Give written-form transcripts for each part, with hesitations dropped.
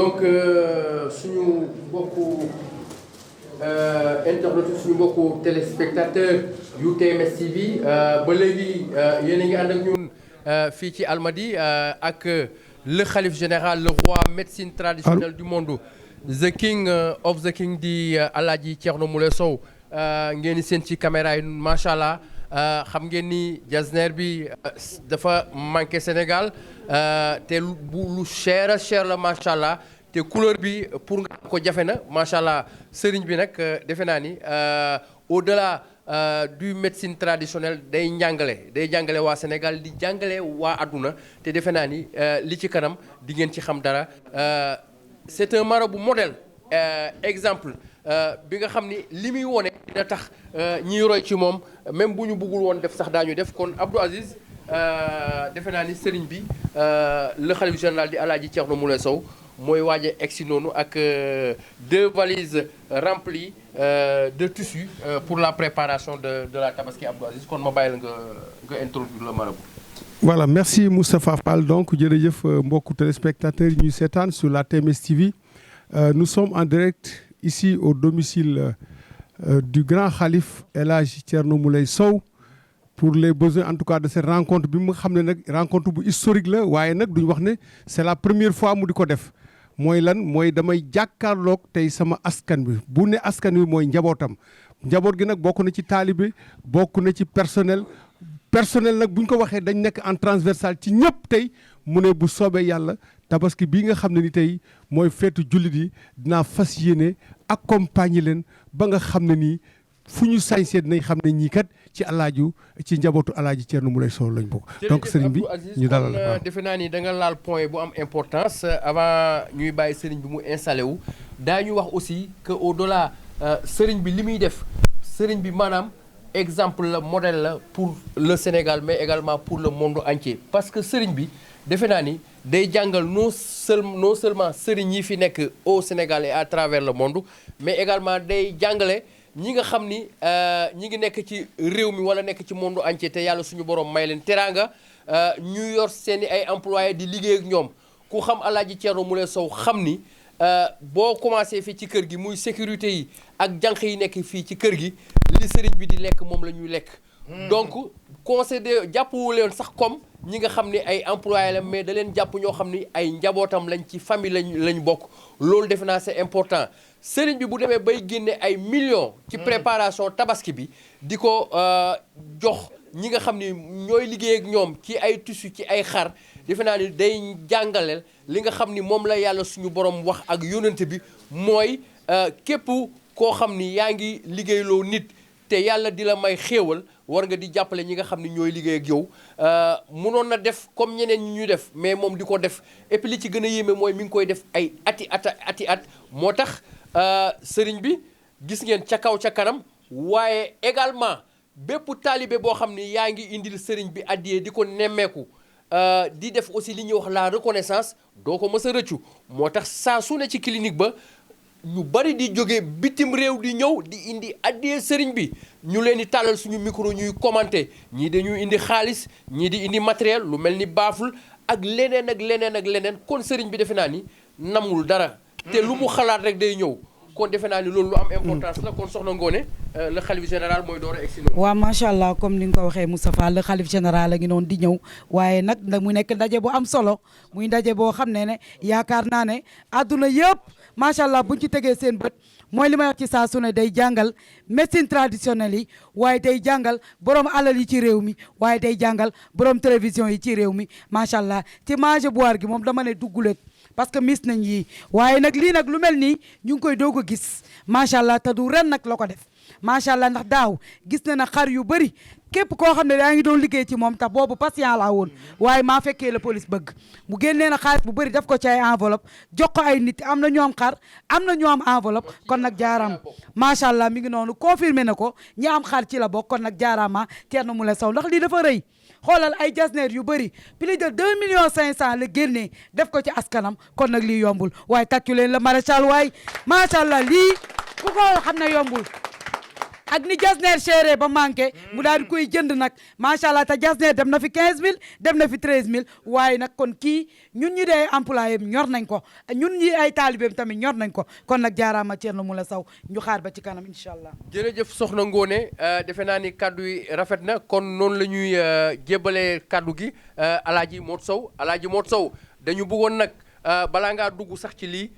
donc suñu mbokku internet suñu mbokku téléspectateur yu TMS TV ba léegi yéen a ngi ànd ak ñun fii ci Almadies ak le khalife général le roi médecine traditionnelle du monde the king of the king di Alaaji Thierno Moule Sow ngeen di seen ci caméra yi macha allah xam ngeen ni jasner bi dafa manqué Sénégal te lu cher la macha allah te couleur bi pour nga ko jafe na macha allah sëriñ bi nag defe naa ni au-delà du médecine traditionnelle day jàngale waa Sénégal di jàngale waa àdduna te defe naa ni li ci kanam di ngeen ci xam dara c'est un marabout modèle exemple bi nga xam ni li muy wone dina tax ñiy roy ci moom même bu ñu bëggul woon def sax daañu def kon Abdou Aziz defe naa ni sëriñ bi le khalife général di Alaaji Thierno Moule Sow mooy waaj a egsi noonu ak 2 valises remplies de tissus pour la préparation de la tabaski. Abdou Aziz kon ma bàyyi la nga introduire le marabout. Voilà, merci Moustapha Fall. Donc jërëjëf mbokku téléspectateurs yi ñuy seetaan sur la TMS TV. Nous sommes en direct ici au domicile du grand khalife El Hadji Thierno Moule Sow pour les besoins en tout cas de cette rencontre bi mu xam ne nag rencontre bu historique la waaye nag duñu wax ne c'est la première fois mu di ko def. mooy lan mooy damay jàkkaarloog tey sama askan bi bu ne askan wi mooy njabootam njaboot gi nag bokk na ci taalibe bokk na ci personnel nag bu ñu ko waxee dañ nekk en transversal ci ñëpp tey mu ne bu soobee yàlla tabaski bii nga xam ne ni tey mooy feetu jullit yi dinaa fas yéene accompagner leen ba nga xam ne nii fu ñu sañsee dinañ xam ne ñii kat ci njabootu Alaaji Thierno Moule Sow lañ bokk. donc sëriñ bi ñu dalal defe naa ni da nga laal point bu am importance avant ñuy bàyyi sëriñ bi mu installé wu daañu wax aussi que au-delà sëriñ bi li muy def sëriñ bi maanaam exemple la modèle la pour le Sénégal mais également pour le monde entier parce que sëriñ bi defe naa ni day jàngal non seulement sëriñ yi fi nekk au Sénégal et à travers le monde mais également day jàngale ñi nga xam ni ñi ngi nekk ci réew mi wala nekk ci monde entier te yàlla suñu borom may leen teraanga ñu yor seeni ay employés di liggéey ak ñoom ku xam Alaaji Thierno Moule Sow xam ni boo commencé fii ci kër gi muy sécurité yi ak jànq yi nekk fii ci kër gi li sëriñ bi di lekk moom la ñuy lekk. donc concédé jàppuwu leen sax comme ñi nga xam ni ay employés la mais da leen jàpp ñoo xam ni ay njabootam lañ ci famille lañ bokk loolu defe naa c'est important. sëriñ bi bu demee bay génne ay millions ci préparation tabaski bi di ko jox ñi nga xam ni ñooy liggéey ak ñoom ci ay tissu ci ay xar defe naa ni day jàngaleel li nga xam ni moom la yàlla suñu borom wax ak yónnante bi mooy képp koo xam ni yaa ngi liggéeyloo nit te yàlla di la may xéewal war nga di jàppale ñi nga xam ni ñooy liggéey ak yow mënoon na def comme ñeneen ñi ñuy def mais moom di ko def et puis li ci gën a yéeme mooy mi ngi koy def ay at moo tax sëriñ bi gis ngeen ca kaw ca kanam waaye également bépp taalibe boo xam ni yaa ngi indil sëriñ bi addiyee di ko nemmeeku di def aussi li ñuy wax la reconnaissance doo ko mës a rëccu moo tax saa su ne ci clinique ba ñu bari di jóge bitim réew di ñëw di indi addiyee sëriñ bi ñu leen di tàllal suñu micro ñuy commenter ñii dañuy indi xaalis ñii di indi matériel lu mel ni baaful ak leneen kon sëriñ bi defe naa ni namul dara te lu mu xalaat rek day ñëw kon defe naa ni loolu lu am importance la kon soxna Ngoné le khalife général mooy door a egsi noonu. waaw macha allah comme ni nga ko waxee Moustapha le khalife général a ngi noonu di ñëw waaye nag mu nekk ndaje bu am solo muy ndaje boo xam ne yaakaar naa ne àdduna yëpp macha allah buñ ci tegee seen bët mooy li may wax ci saa su ne day jàngal médecine traditionnelle yi waaye day jàngal borom alal yi ci réew mi waaye day jàngal borom télévision yi ci réew mi macha allah ci mage boire gi moom dama ne duggulet parce que mis nañ yii waaye nag lii nag lu mel nii ñu ngi koy doog a gis macha allah te du ren nag la ko def macha allah ndax daaw gis na na xar yu bëri képp koo xam ne yaa ngi doon liggéey ci moom tax boobu patient laa woon waaye maa fekkee la police bëgg mu génnee na xaalis bu bëri def ko ci ay enveloppe jox ko ay nit am na ñu am xar am na ñu am enveloppe kon nag jaaraam macha allah mi ngi noonu confirmé na ko ñi am xar ci la bokk kon nag jaaraama Thierno Moule Sow ndax lii dafa rëy xoolal ay jasneer yu bëri plus de 2 millions 500 la génnee def ko ci askanam kon nag lii yombul waaye tàccu leen la maréchal waay macha allah lii ku ko xam ne yombul ak ni jasneer chéré ba manqué mu daal di koy jënd nag macha allah te jasneer dem na fi 15000 dem na fi 13000 waaye nag kon kii ñun ñi dee employé ñor nañ ko ñun ñi ay taalibeem tamit ñor nañ ko kon nag jaaraama Thierno Moule Sow ñu xaar ba ci kanam incha allah. jërëjëf soxna Ngone defe naa ni kaddu yi rafet na kon noonu la ñuy jébbalee kaddu gi Alaaji Modou Sow Alaaji Modou Sow dañu bëggoon nag balaa ngaa dugg sax ci lii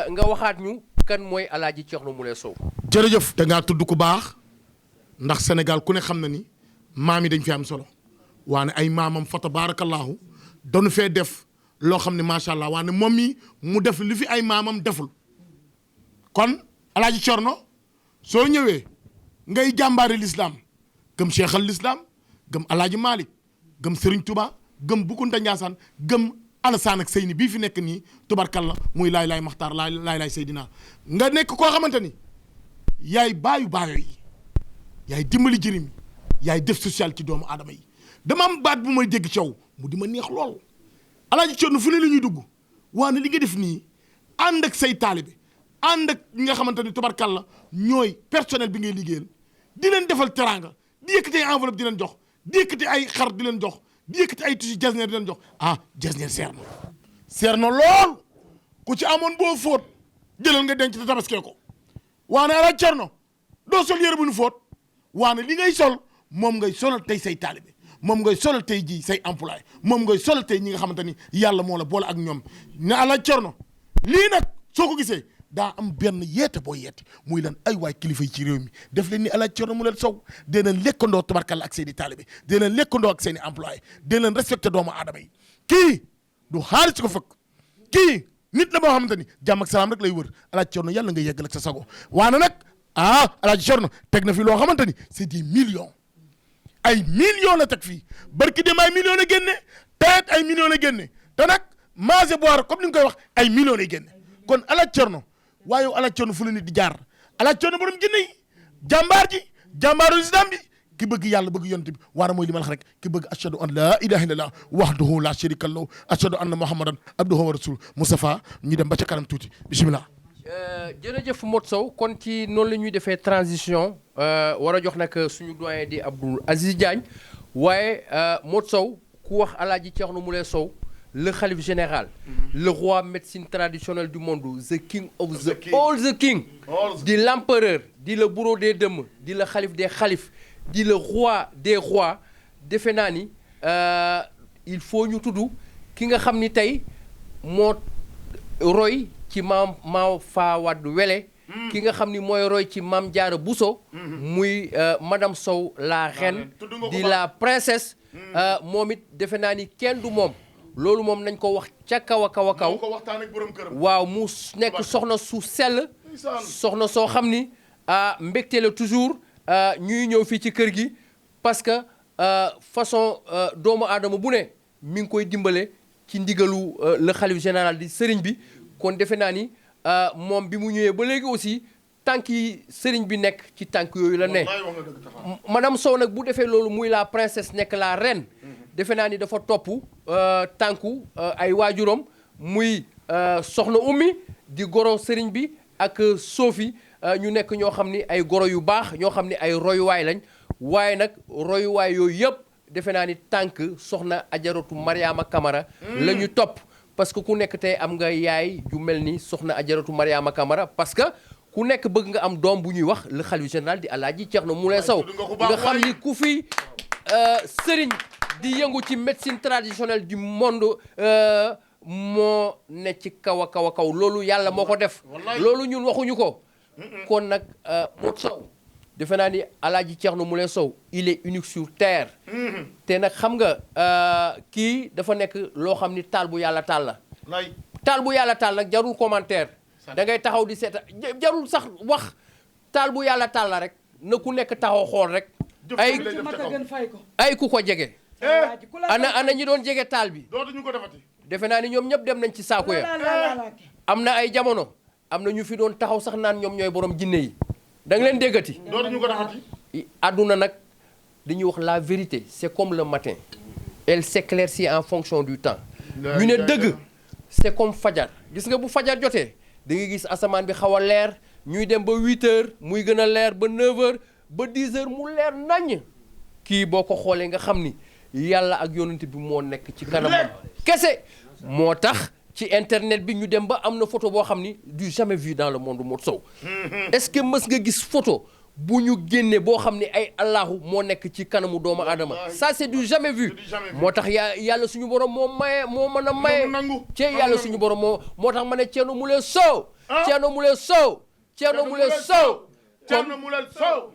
nga waxaat ñu kan mooy Alaaji Thierno Moule Sow. jërëjëf da ngaa tudd ku baax ndax Sénégal ku ne xam na ni maam yi dañ fi am solo waane ay maamam fa tabaarakallaahu dañu fee def loo xam ne macha allah waane moom mi mu def li fi ay maamam deful kon Alaaji Thierno soo ñëwee ngay jàmbaari l'islam gëm Cheikh al l'islam gëm Alaaji Malick gëm Serigne Touba gëm Boukounta Ndiassane gëm Alassane ak Seyni bii fi nekk nii tubarkalla muy laay Maxtaar laay Seydina nga nekk koo xamante ni yaay baayu yi yaay dimbali jërim yaay def social ci doomu aadama yi dama am baat bu may dégg ci yow mu di ma neex lool Alaaji Thierno fu ne la ñuy dugg waane li nga def nii ànd ak say taalibe ànd ak ñi nga xamante ni tubarkalla ñooy personnel bi ngay liggéeyal di leen defal teraanga di yëkkati ay enveloppe di leen jox di yëkkati ay xar di leen jox di yëkkati ay tissu jasneer di leen jox jasneer seer na lool ku ci amoon boo fóot jëlal nga denc te tabaskee ko waane Alaaji Thierno doo sol yére bu ñu fóot waane li ngay sol moom ngay solal tey say taalibe moom ngay solal tey ji say employé moom ngay solal tey ñi nga xamante ni yàlla moo la boole ak ñoom ne Alaaji Thierno lii nag soo ko gisee daa am benn yeete boo yeete muy lan ay waay kilifa yi ci réew mi def leen ni Alaaji Thierno Moule Sow dee leen lekkandoo tubarkalla ak seen i taalibe dee leen lekkandoo ak seen i employé dee leen respecté doomu aadama yi kii du xaalis ko fëkk kii nit la boo xamante ni jàmm ak salaam rek lay wër Alaaji Thierno yàlla nga yeggal ak sa sago waane nag Alaaji Thierno teg na fi loo xamante ni c'est des millions ay millions la teg fii barki dem ay millions la génne teet ay millions la génne te nag maase boire comme ni nga koy wax ay millions lay génne kon Alaaji Thierno waaye Alaaji Thierno fu la nit di jaar Alaaji Thierno borom jinne yi jàmbaaru islam bi ki bëgg yàlla bëgg yonent bi waara mooy li ma la wax rek ki bëgg ashhadu an la ilaha illallah wahdahu la sharika lahu ashhadu anna muhammadan abduhu wa rasul Moustapha ñu dem ba ca kanam tuuti bismillah. jërëjëf Modou Sow kon ci noonu la ñuy defee transition war a jox nag suñu doyen di Abdoul Aziz Diagne waaye Modou Sow ku wax Alaaji Thierno Moule Sow le khalife général, le roi médecine traditionnelle du monde, the king of all the king, dit l'empereur, dit le bourreau des dëmm, dit le khalife des khalifes, dit le roi des rois. defe naa ni il faut ñu tudd ki nga xam ni tey moo roy ci maam Fawad Wele, ki nga xam ni mooy roy ci maam Diarra Bousso, muy madame Sow la reine, di la princesse, moom it defe naa ni kenn du moom. loolu moom nañ ko wax ca kaw a kaw a kaw waaw mu nekk soxna su sell soxna soo xam ni mbégte la toujours ñuy ñëw fii ci kër gi parce que façon doomu aadama bu ne mi ngi koy dimbale ci ndigalu le khalife général di sëriñ bi kon defe naa ni moom bi mu ñëwee ba léegi aussi tànk yi sëriñ bi nekk ci tànk yooyu la ne madame Sow nag bu defee loolu muy la princesse nekk la reine defe naa ni dafa topp tànku ay waajuram muy soxna ummi di goro sëriñ bi ak Sophie ñu nekk ñoo xam ni ay goro yu baax ñoo xam ni ay royuwaay lañ waaye nag royuwaay yooyu yëpp defe naa ni tànk soxna ajaratu Mariama Camara la ñu topp parce que ku nekk tey am nga yaay ju mel ni soxna ajaratu Mariama Camara parce que ku nekk bëgg nga am doom bu ñuy wax le khalife général di Alaaji Thierno Moule Sow nga xam ni ku fi sëriñ di yëngu ci médecine traditionnelle du monde moo ne ci kaw a kaw a kaw loolu yàlla moo ko def loolu ñun waxuñu ko kon nag Modou Sow defe naa ni Alaaji Thierno Moule Sow il est unique sur terre te nag xam nga kii dafa nekk loo xam ni taal bu yàlla taal la taal bu yàlla taal nag jarul commentaire da ngay taxaw di seeta jarul sax wax taal bu yàlla taal la rek na ku nekk taxaw xool rek ay ku ko jege ana ñi doon jege taal bi dootuñu ko defati defe naa ni ñoom ñëpp dem nañ ci saako ya am na ay jamono am na ñu fi doon taxaw sax naan ñoom ñooy borom jinne yi da nga leen déggati dootuñu ko defati àdduna nag dañuy wax la vérité c'est comme le matin elle s'éclaircit en fonction du temps ñu ne dëgg c'est comme fajar gis nga bu fajar jotee da ngay gis asamaan bi xaw a leer ñuy dem ba 8 heures muy gën a leer ba 9 heures ba 10 heures mu leer naññ kii boo ko xoolee nga xam ni yàlla ak yonent bi moo nekk ci kanamam kese moo tax ci internet bi ñu dem ba am na photo boo xam ni du jamais vu dans le monde Modou Sow est-ce que mës nga gis photo bu ñu génnee boo xam ni ay allahu moo nekk ci kanamu doomu aadama ça c'est du jamais vu moo tax yàlla suñu borom moo maye moo mën a maye ci yàlla suñu borom moo tax ma ne Thierno Moule Sow Thierno Moule Sow Thierno Moule Sow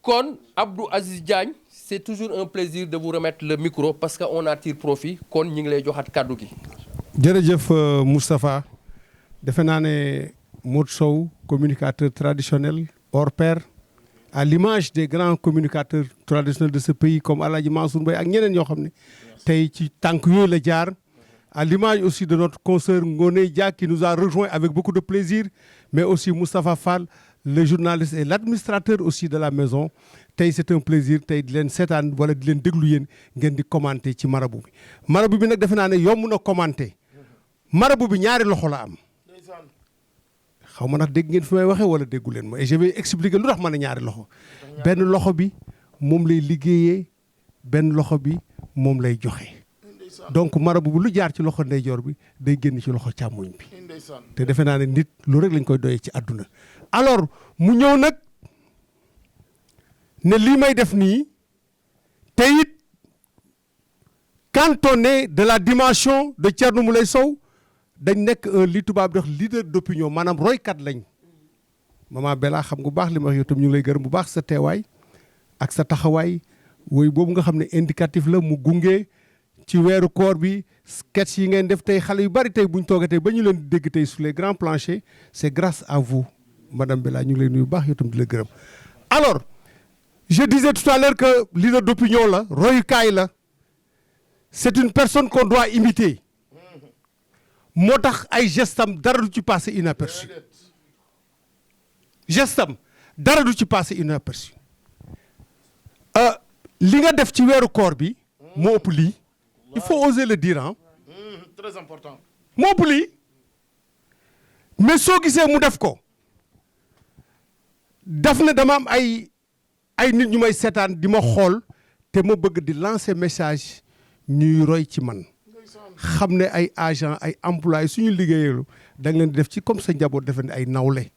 kon Abdou Aziz Diagne c'est toujours un plaisir de vous remettre le micro parce que on en tire profit kon ñu ngi lay joxaat kàddu gi jërëjëf Moustapha defe naa ne Modou Sow communicateur traditionnel hors pair à l'image des grands communicateurs traditionnels de ce pays comme Aladji Mansour Mbaye ak ñeneen ñoo xam ne tey ci tànk yooyu la jaar à l'image aussi de notre consoeur Ngoné Dia qui nous a rejoint avec beaucoup de plaisir mais aussi Moustapha Fall le journaliste et l'administrateur aussi de la maison tey c'est un plaisir tey di leen seetaan wala di leen déglu yéen ngeen di commenter ci marabout bi nag defe naa ne yomb na commenter marabout bi ñaari loxo la am xaw ma ndax dégg ngeen fi may waxee wala déggu leen ma et je vais expliquer lu tax ma ne ñaari loxo benn loxo bi moom lay liggéeyee benn loxo bi moom lay joxe donc marabout bi lu jaar ci loxo ndeyjoor bi day génn ci loxo càmmoñ bi te defe naa ne nit lu rek lañ koy doyee ci àdduna alors mu ñëw nag ne lii may def nii te it quand on est de la dimension de Thierno Moule Sow dañ nekk li tubaab di wax leader d'opinion maanaam roykat lañ maman Bella xam nga bu baax li ma wax yow tam ñu ngi lay gërëm bu baax sa teewaay ak sa taxawaay woy boobu nga xam ne indicatif la mu gunge ci weeru koor bi sketch yi ngeen def tey xale yu bari tey bu ñu toogee tey ba ñu leen di dégg tey sur les grands planchers c'est grâce à vous madame Bella ñu ngi lay nuyu bu baax yow tam di la gërëm. alors je disais tout à l'heure que leader d'opinion la royukaay la c'est une personne qu'on doit imiter. moo tax ay gestam dara du ci passé inaperçu gestam dara du ci passé inaperçu li nga def ci weeru koor bi moo ëpp lii il faut oser le dire hein très important moo ëpp lii mais soo gisee mu def ko daf ne dama am ay nit ñu may seetaan di ma xool te ma bëgg di lancer message ñuy roy ci man xam ne ay agent ay employé suñu liggéeyalu da nga leen di def ci comme sa njaboot defe ne ay nawle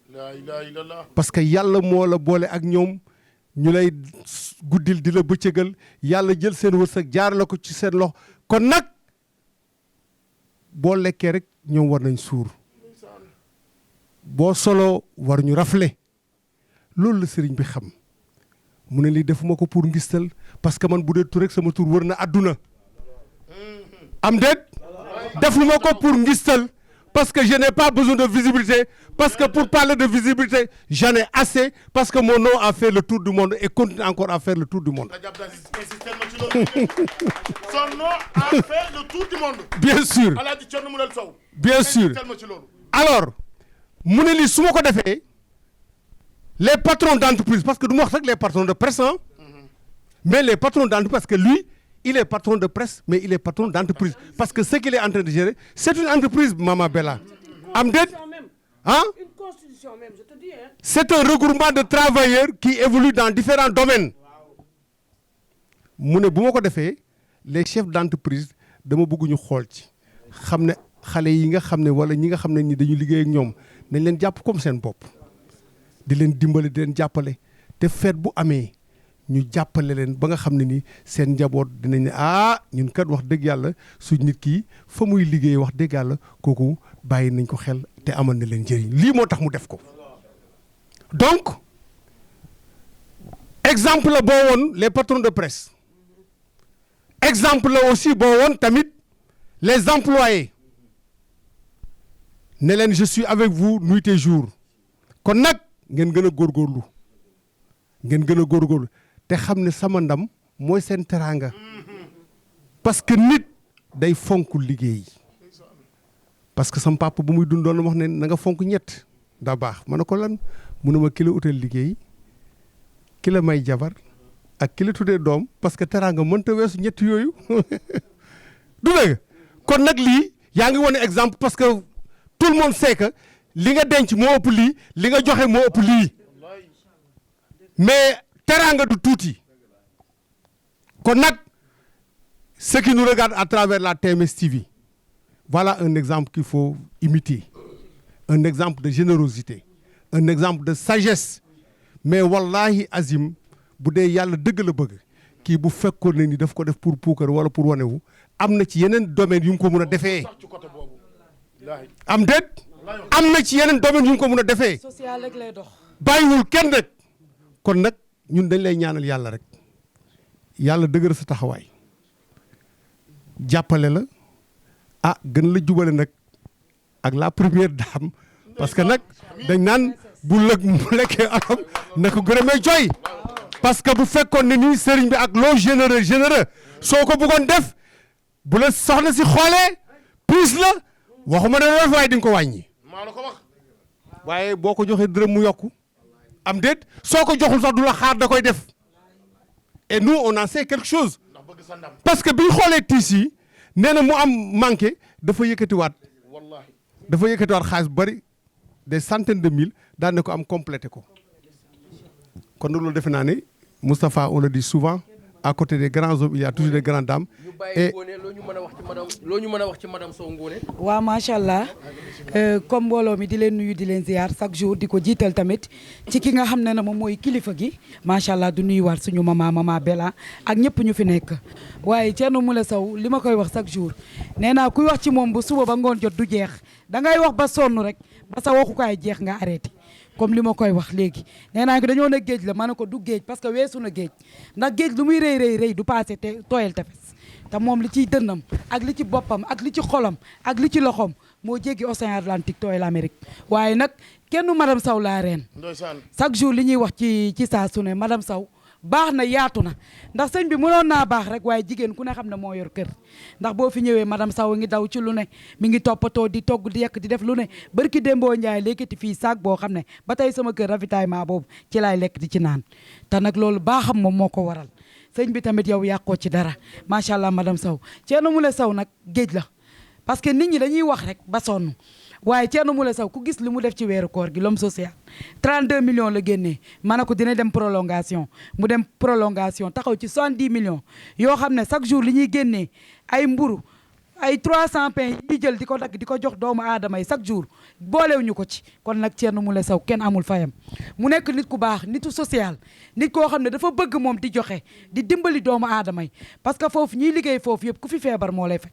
parce que yàlla moo la boole ak ñoom ñu lay guddil di la bëccëgal yàlla jël seen wërsëg jaar la ko ci seen loxo kon nag boo lekkee rek ñoom war nañ suur boo solo war ñu rafle loolu la sëriñ bi xam mu ne lii defuma ko pour ngistal parce que man bu dee tur rek sama tur wër na àdduna am déet defuma ko pour ngistal parce que je n'ai pas besoin de visibilité parce que pour parler de visibilité j'en ai assez parce que mon nom a fait le tour du monde et continue encore à faire le tour du monde. Son nom a fait le tour du monde. bien sûr Alaaji Thierno Moule Sow. bien sûr alors mu ne lii su ma ko defee les patrons d'entreprise parce que du ma wax rek les patrons de presse hein mais les patrons d'entreprise parce que lui il est patron de presse mais il est patron d'entreprise parce que ce qu'il est en train de gérer c'est une entreprise Maman Bella am déet hein c'est un regroupement de travailleurs qui évoluent dans différents domaines mu ne bu ma ko defee les chefs d'entreprise dama bëgg ñu xool ci xam ne xale yi nga xam ne wala ñi nga xam ne ni dañu liggéey ak ñoom nañ leen jàpp comme seen bopp di leen dimbali di leen jàppale te feet bu amee ñu jàppale leen ba nga xam ne ni seen njaboot dinañ ne ñun kat wax dëgg yàlla su nit ki fa muy liggéey wax dëgg yàlla kooku bàyyi nañ ko xel te amal na leen njëriñ lii moo tax mu def ko donc exemple la boo woon les patrons de presse exemple la aussi boo woon tamit les employés ne leen je suis avec vous nuit et jour kon nag ngeen gën a góorgóorlu ngeen gën a góorgóorlu te xam ne sama ndam mooy seen teraanga parce que nit day fonk liggéey parce que sama papa bu muy dundoon wax ne na nga fonk ñett daa baax ma ne ko lan mu ne ma ki la utal liggéey ki la may jabar ak ki la tuddee doom parce que teraanga mënta weesu ñett yooyu du dëgg kon nag lii yaa ngi wane exemple parce que tout le monde sait que li nga denc moo ëpp lii li nga joxe moo ëpp lii mais teraanga du tuuti kon nag ceux qui nous regardent à travers la TMS TV voilà un exemple qu'il faut imiter un exemple de générosité un exemple de sagesse mais wallahi azim bu dee yàlla dëgg la bëgg kii bu fekkoon ne ni daf ko def pour puukar wala pour wanewu am na ci yeneen domaine yu mu ko mun a defee am déet am na ci yeneen domaine yu mu ko mun a defee social rek lay dox. bàyyiwul kenn rek kon nag ñun dañ lay ñaanal yàlla rek yàlla dëgër sa taxawaay jàppale la ah gën la jubale nag ak la première dame parce que nag dañ naan bu lekkee alam na ko gërëmee jooy parce que bu fekkoon ne nii sëriñ bi ak loo généreux soo ko bëggoon def bu la soxna si xoolee plus la waxuma ne loolu waaye di nga ko wàññi waaye boo ko joxee dërëm mu yokku am déet soo ko joxul sax du la xaar da koy def et nous on en sait quelque chose parce que bi ñu xoolee tiis yi nee na mu am manqué dafa yëkkatiwaat xaalis bu bari des centaines de mille daan ne ko am complété ko kon nag loolu defe naa ne Moustapha on le dit souvent à côté des grands hommes il y a toujours des grandes dames et loo ñu mën a wax ci madame Sow Ngoné. waaw macha allah comme mbooloo mi di leen nuyu di leen ziar chaque jour di ko jiital tamit ci ki nga xam ne moom mooy kilifa gi macha allah du nuyuwaat suñu mama Bella ak ñëpp ñu fi nekk. waaye Thierno Moule Sow li ma koy wax chaque jour nee naa kuy wax ci moom bu suba ba ngoon jot du jeex da ngay wax ba sonn rek ba sa waxukaay jeex nga arrêté. comme li ma koy wax léegi nee naa ko dañoo ne géej la ma ne ko du géej parce que weesu na géej ndax géej lu muy rëy du passé te tooyal tefes te moom li ciy dënnam ak li ci boppam ak li ci xolam ak li ci loxom moo jéggi océan Atlantique tooyal Amérique waaye nag kenn madame Sow laa reen chaque jour li ñuy wax ci saa su ne madame Sow baax na yaatu na ndax sëñ bi mënoon naa baax rek waaye jigéen ku ne xam ne moo yor kër ndax boo fi ñëwee madame Sow ngi daw ci lu ne mi ngi toppatoo di togg di yekk di def lu ne barki Dembo Ndiaye lékkati fii saak boo xam ne ba tey sama kër ravitaillement boobu ci laay lekk di ci naan te nag loolu baaxam moom moo ko waral sëñ bi tamit yow yàqoo ci dara macha allah madame Sow Thierno Moule Sow nag géej la parce que nit ñi dañuy wax rek ba sonn waaye Thierno Moule Sow ku gis li mu def ci weeru koor gi l'homme social 32 millions la génnee ma ne ko dina dem prolongation mu dem prolongation taxaw ci 70 millions yoo xam ne chaque jour li ñuy génnee ay mburu ay 300 pain yi ñuy jël di ko dagg di ko jox doomu aadama yi chaque jour boolewuñu ko ci kon nag Thierno Moule Sow kenn amul fayam mu nekk nit ku baax nitu social nit koo xam ne dafa bëgg moom di joxe di dimbali doomu aadama yi parce que foofu ñiy liggéey foofu yëpp ku fi feebar moo lay faj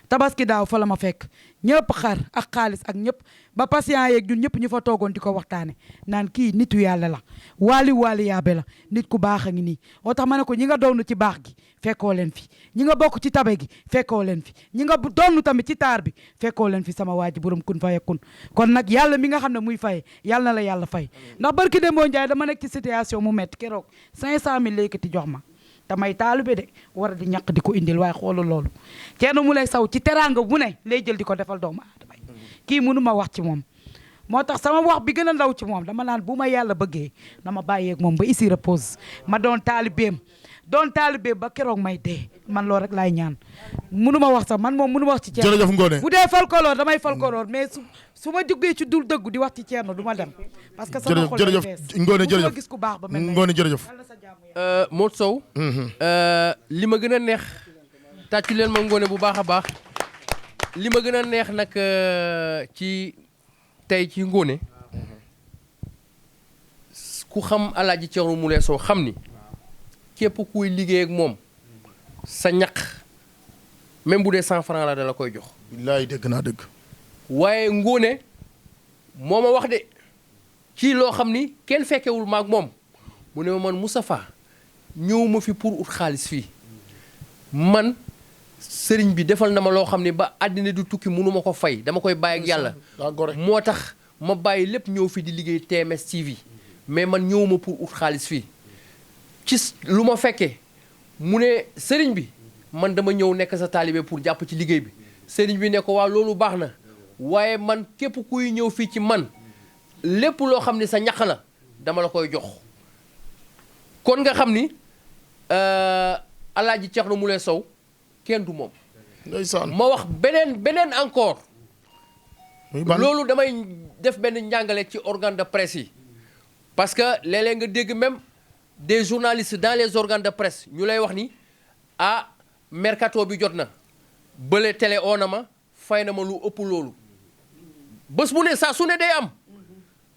tabaski daaw fa la ma fekk ñëpp xar ak xaalis ak ñëpp ba patient yeeg ñun ñëpp ñu fa toogoon di ko waxtaane naan kii nitu yàlla la waali yaabe la nit ku baax a ngi nii moo tax ma ne ko ñi nga doonu ci baax gi fekkoo leen fi ñi nga bokk ci tabe gi fekkoo leen fi ñi nga doonu tamit ci taar bi fekkoo leen fi sama waa ji borom kun fayakun kon nag yàlla mi nga xam ne muy fay yàlla na la yàlla fay ndax barki Dembo Ndiaye dama nekk ci situation mu métti keroog 500000 léykati jox ma damay taalibe de war a di ñàkk di ko indil waaye xoolal loolu Thierno Moule Sow ci teraanga bu ne lay jël di ko defal doomu aadama yi kii mënu ma wax ci moom moo tax sama wax bi gën a ndaw ci moom dama naan bu ma yàlla bëggee dama bàyyeeg moom ba ici repose ma doon taalibeem ba keroog may dee man loolu rek laay ñaan mënu ma wax sax man moom mënu ma wax ci Thierno jërëjëf Ngoné bu dee folklore damay folklore mais su ma jógee ci dul dëggu di wax ci Thierno du ma dem parce que sama xol jërëjëf Ngoné jërëjëf gis ku baax ba mel ne Ngoné jërëjëf Modou Sow li ma gën a neex tàccu leen ma Ngoné bu baax a baax li ma gën a neex nag ci tey ci Ngoné ku xam Alaaji Thierno Moule Sow xam ni képp kuy liggéey ak moom sa ñaq même bu dee 100 francs la da la koy jox. billaay dëgg naa dëgg. waaye Ngoné moo ma wax de ci loo xam ni kenn fekkewul maag moom mu ne ma man Moustapha ñëw ma fi pour ut xaalis fii man sëriñ bi defal na ma loo xam ne ba àddina du tukki mënu ma ko fay dama koy bàyyi ak yàlla moo tax ma bàyyi lépp ñëw fi di liggéey TMS TV mais man ñëw ma pour ut xaalis fii ci lu ma fekkee mu ne sëriñ bi man dama ñëw nekk sa taalibe pour jàpp ci liggéey bi sëriñ bi ne ko waaw loolu baax na waaye man képp kuy ñëw fii ci man lépp loo xam ne sa ñaq la dama la koy jox kon nga xam ni Alaaji Thierno Moule Sow kenn du moom. ndeysaan ma wax beneen encore. loolu damay def benn njàngale ci organe de presse yi. parce que léeg-léeg nga dégg même des journalistes dans les organes de presse ñu lay wax ni ah mercato bi jot na bële télé oo na ma fay na ma lu ëpp loolu bés bu ne saa su ne day am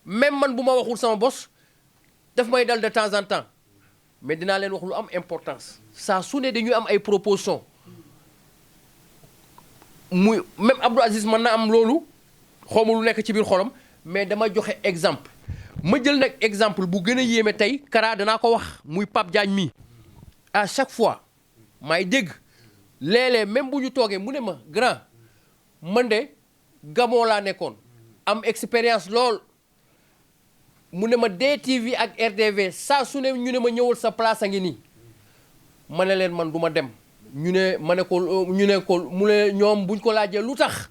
même man bu ma waxul sama bos daf may dal de temps en temps mais dinaa leen wax lu am importance saa su ne dañuy am ay propositions muy même Abdou Aziz mën na am loolu xawma lu nekk ci biir xolam mais dama joxe exemple ma jël nag exemple bu gën a yéeme tey Kara danaa ko wax muy Pape Diagne mi à chaque fois maay dégg léeg-léeg même bu ñu toogee mu ne ma grand man de Gabon laa nekkoon am expérience lool mu ne ma DTV ak RDV saa su ne ñu ne ma ñëwal sa place a ngi nii ma ne leen man du ma dem ñu ne ma ne ko ñu ne ko mu ne ñoom buñ ko laajee lu tax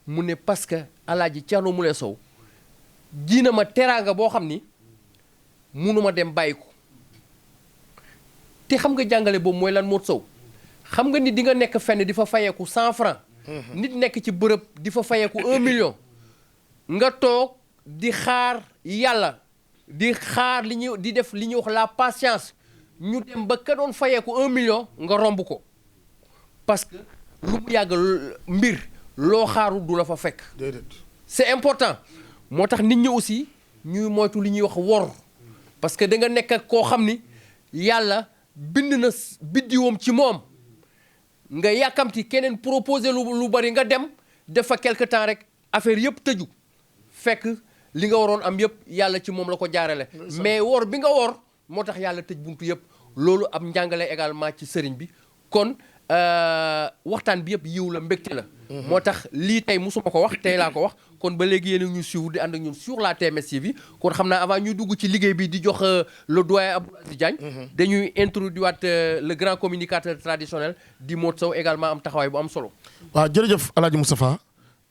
mu ne parce que Alaaji Thierno Moule Sow ji na ma teraanga boo xam ni munuma dem bàyyi ko te xam nga jàngale boobu mooy lan Modou Sow xam nga ni di nga nekk fenn di fa fayeeku 100 francs nit nekk ci bërëb di fa fayeeku 1 million nga toog di xaar yàlla di xaar li ñuy di def li ñuy wax la patience ñu dem ba ka doon fayeeku 1 million nga romb ko parce que lu mu yàgg mbir loo xaaru du la fa fekk. c'est important moo tax nit ñi aussi ñuy moytu li ñuy wax wor parce que da nga nekk ak koo xam ni yàlla bind na biddiwoom ci moom nga yàkkamti keneen proposé lu bari nga dem def fa quelque temps rek affaire yëpp tëju fekk li nga waroon am yëpp yàlla ci moom la ko jaarale mais wor bi nga wor moo tax yàlla tëj buntu yëpp loolu am njàngale également ci sëriñ bi kon waxtaan bi yëpp yiw la mbégte la moo tax lii tey musuma ko wax tey laa ko wax kon ba léegi yéen ñu suivre di ànd ak ñun sur la TMS TV kon xam naa avant ñuy dugg ci liggéey bi di jox le doyen Abdou Aziz Diagne dañuy introduire le grand communicateur traditionnel di Modou Sow également am taxawaay bu am solo waaw jërëjëf Alaaji Moustapha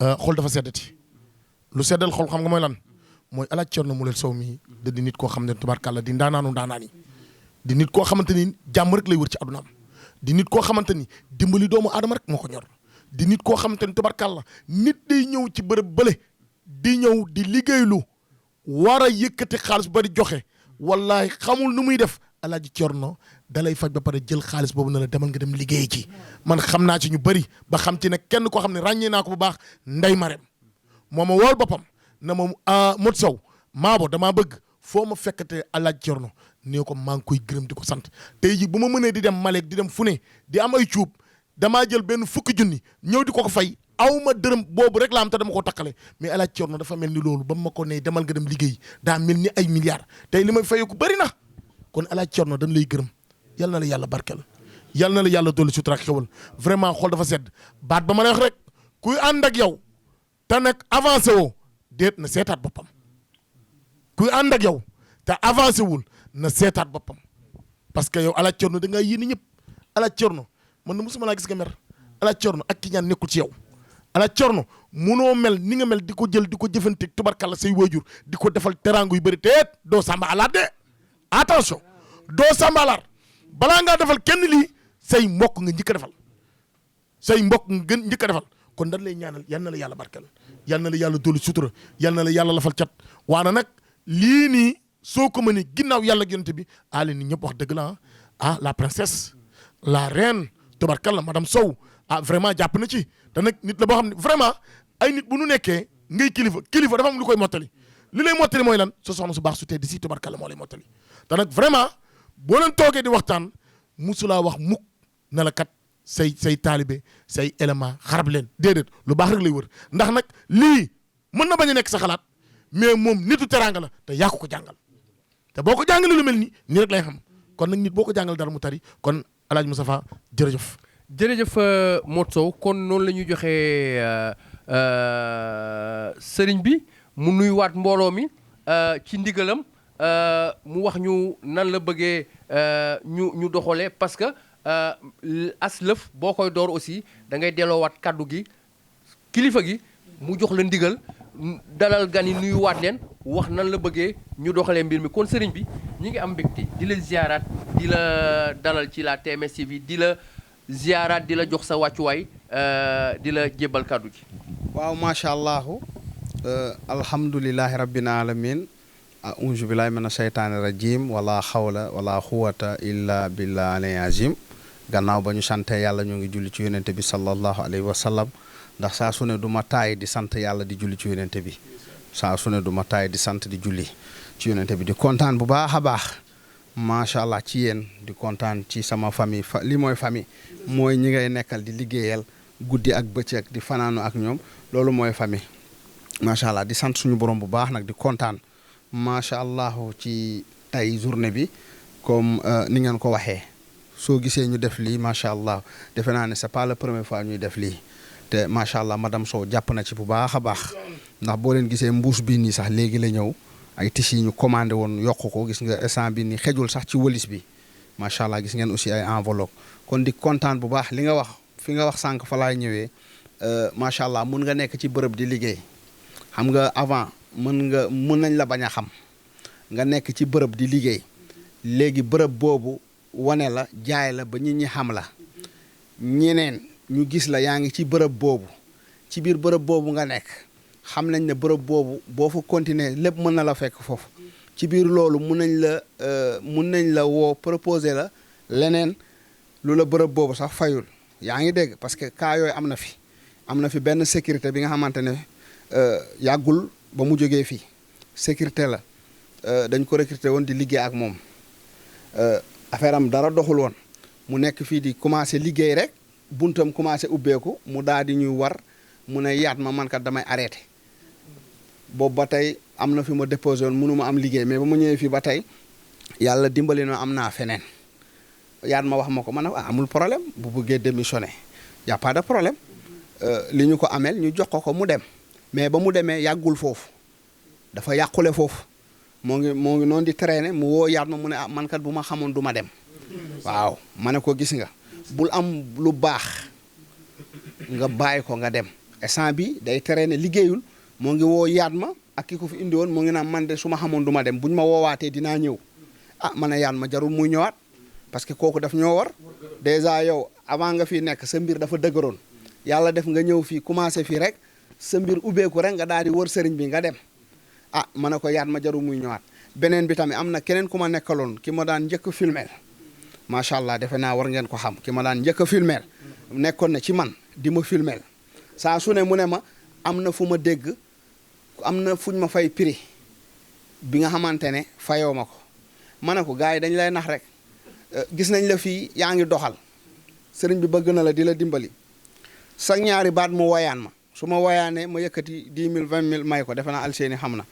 xol dafa seddati lu seddal xol xam nga mooy lan mooy Alaaji Thierno Moule Sow mi da di nit koo xam ne tubaarkàlla di ndaanaanu ndaanaan yi di nit koo xamante ni jàmm rek lay wër ci adunaam di nit koo xamante ni dimbali doomu aadama rek moo ko ñor di nit koo xamante ni tubarkàlla nit day ñëw ci bërëb bële di ñëw di liggéeylu war a yëkkati xaalis bari joxe wallahi xamul nu muy def Alaaji Thierno dalay faj ba pare jël xaalis boobu na la demal nga dem liggéey ci man xam naa ci ñu bëri ba xam ci ne kenn koo xam ne ràññee naa ko bu baax Ndey Marème moo ma wool boppam na ma Modou Sow maabo damaa bëgg foo ma fekkate Alaaji Thierno nee ko maa ngi koy gërëm di ko sant tey ji bu ma mënee di dem Malek di dem fu ne di am ay cuub damaa jël benn fukki junni ñëw di ko fay aw ma dërëm boobu rek la am te dama ko takkale mais Alaaji Thierno dafa mel ni loolu ba ma ko ne demal nga dem liggéey daa mel ni ay milliards tey li may fayeeku bëri na kon Alaaji Thierno dañ lay gërëm yal na la yàlla barkeel yal na la yàlla dolli sutura ak xewal vraiment xool dafa sedd baat ba ma lay wax rek kuy ànd ak yow te nag avancé woo déet na seetaat boppam kuy ànd ak yow te avancé wul na seetaat boppam parce que yow Alaaji Thierno da ngaa yéene ñëpp Alaaji Thierno man na mosuma laa gis nga mer Alaaji Thierno ak ki ñaan nekkul ci yow Alaaji Thierno munoo mel ni nga mel di ko jël di ko jëfanteeg tubarkalla say waajur di ko defal teraangu yu bëri teet doo samba alaat de attention doo samba alaat balaa ngaa defal kenn lii say mbokk nga njëkk a defal say mbokk nga gën njëkk a defal kon dañ lay ñaanal yal na la yàlla barkeel yal na la yàlla dolli sutura yal na la yàlla lafal cat waana nag lii nii soo ko mënee ginnaaw yàlla ak yonent bi aale ni ñëpp wax dëgg la ah la princesse la reine tubarkalla madame Sow ah vraiment jàpp na ci te nag nit la boo xam ne vraiment ay nit bu nu nekkee ngay kilifa dafa am lu koy mottali li lay mottali mooy lan sa soxna su baax su tedd si tubarkalla moo lay mottali te nag vraiment boo leen toogee di waxtaan musulaa wax mukk na la kat say taalibe say élément xarab leen déedéet lu baax rek lay wër ndax nag lii mën na bañ a nekk sa xalaat mais moom nitu teraanga la te yaa ko jàngal te boo ko jàngalee lu mel nii rek lay xam kon nag nit boo ko jàngal dara mu tari kon Alaaji Moustapha jërëjëf. jërëjëf Modou Sow kon noonu la ñuy joxee sëriñ bi mu nuyuwaat mbooloo mi ci ndigalam mu wax ñu nan la bëggee ñu doxalee parce que as lëf boo koy door aussi da ngay delloowaat kaddu gi kilifa gi mu jox la ndigal dalal gan yi nuyuwaat leen wax nan la bëggee ñu doxalee mbir mi kon sëriñ bi ñi ngi am mbégte di la ziaraat di la dalal ci la TMS TV di la ziaraat di la jox sa wàccuwaay di la jébbal kaddu gi. waaw macha allah alhamdulilahi rabbil alamin a'uuzu billahi mina shaytaani rajim wala xawla wala xuwata illa billah alay azim gannaaw ba ñu sante yàlla ñu ngi julli ci yonente bi sallallahu alayhi wa sallam ndax saa su ne du ma taay di sant yàlla di julli ci yonente bi saa su ne du ma taay di sant di julli ci yonente bi di kontaan bu baax a baax macha allah ci yéen di kontaan ci sama famille li mooy famille mooy ñi ngay nekkal di liggéeyal guddi ak bëccëg di fanaanu ak ñoom loolu mooy famille macha allah di sant suñu borom bu baax nag di kontaan macha allah ci tey journée bi comme ni ngeen ko waxee soo gisee ñu def lii macha allah defe naa ne c'est pas la première fois ñuy def lii te macha allah madame Sow jàpp na ci bu baax a baax ndax boo leen gisee mbuus bii nii sax léegi la ñëw ay tissus yi ñu commandé woon yokk ko gis nga instant bi nii xejul sax ci wëlis bi macha allah gis ngeen aussi ay enveloppe kon di kontaan bu baax li nga wax fi nga wax sànq fa laay ñëwee macha allah mun nga nekk ci bërëb di liggéey xam nga avant mun nañ la bañ a xam nga nekk ci bërëb di liggéey léegi bërëb boobu wane la jaay la ba nit ñi xam la ñeneen ñu gis la yaa ngi ci bërëb boobu ci biir bërëb boobu nga nekk xam nañ ne bërëb boobu boo fa continuer lépp mën na la fekk foofu ci biir loolu mun nañ la woo proposer la leneen lu la bërëb boobu sax fayul yaa ngi dégg parce que cas yooyu am na fi benn sécurité bi nga xamante ne yàggul ba mu jógee fii sécurité la dañ ko recruter woon di liggéey ak moom affaire am dara doxul woon mu nekk fii di commencé liggéey rek buntam commencé ubbeeku mu daal di ñuy war mu ne yaat ma man kat damay arrêté boobu ba tey am na fi ma déposé woon mënu ma am liggéey mais ba ma ñëwee fii ba tey yàlla dimbali na am naa feneen yaat ma wax ma ko man amul problème bu bëggee démissionné y a pas de problème li ñu ko amel ñu jox ko mu dem mais ba mu demee yàggul foofu dafa yàqule foofu moo ngi noonu di traîner mu woo yaat ma mu ne man kat bu ma xamoon du ma dem waaw ma ne ko gis nga bul am lu baax nga bàyyi ko nga dem instant bi day traîner liggéeyul moo ngi woo yaat ma ak ki ko fi indi woon moo ngi naan man de su ma xamoon du ma dem buñ ma woowaatee dinaa ñëw ma ne yaat ma jarul muy ñëwaat parce que kooku daf ñoo war déjà yow avant nga fii nekk sa mbir dafa dëgëroon yàlla def nga ñëw fii commencé fii rek sa mbir ubbeeku rek nga daal di wër sëriñ bi nga dem ma ne ko yaat ma jarul muy ñëwaat beneen bi tamit am na keneen ku ma nekkaloon ki ma daan njëkk filmeel macha allah defe naa war ngeen ko xam ki ma daan njëkk a filmeel nekkoon na ci man di ma filmeel saa su ne mu ne ma am na fu ma dégg am na fuñ ma fay prix bi nga xamante ne fayoo ma ko ma ne ko gars yi dañ lay nax rek gis nañ la fii yaa ngi doxal sëriñ bi bëgg na la di la dimbali sax ñaari baat mu woyaan ma su ma woyaanee ma yëkkati 10 000 20 000 may ko defe naa alseeni xam na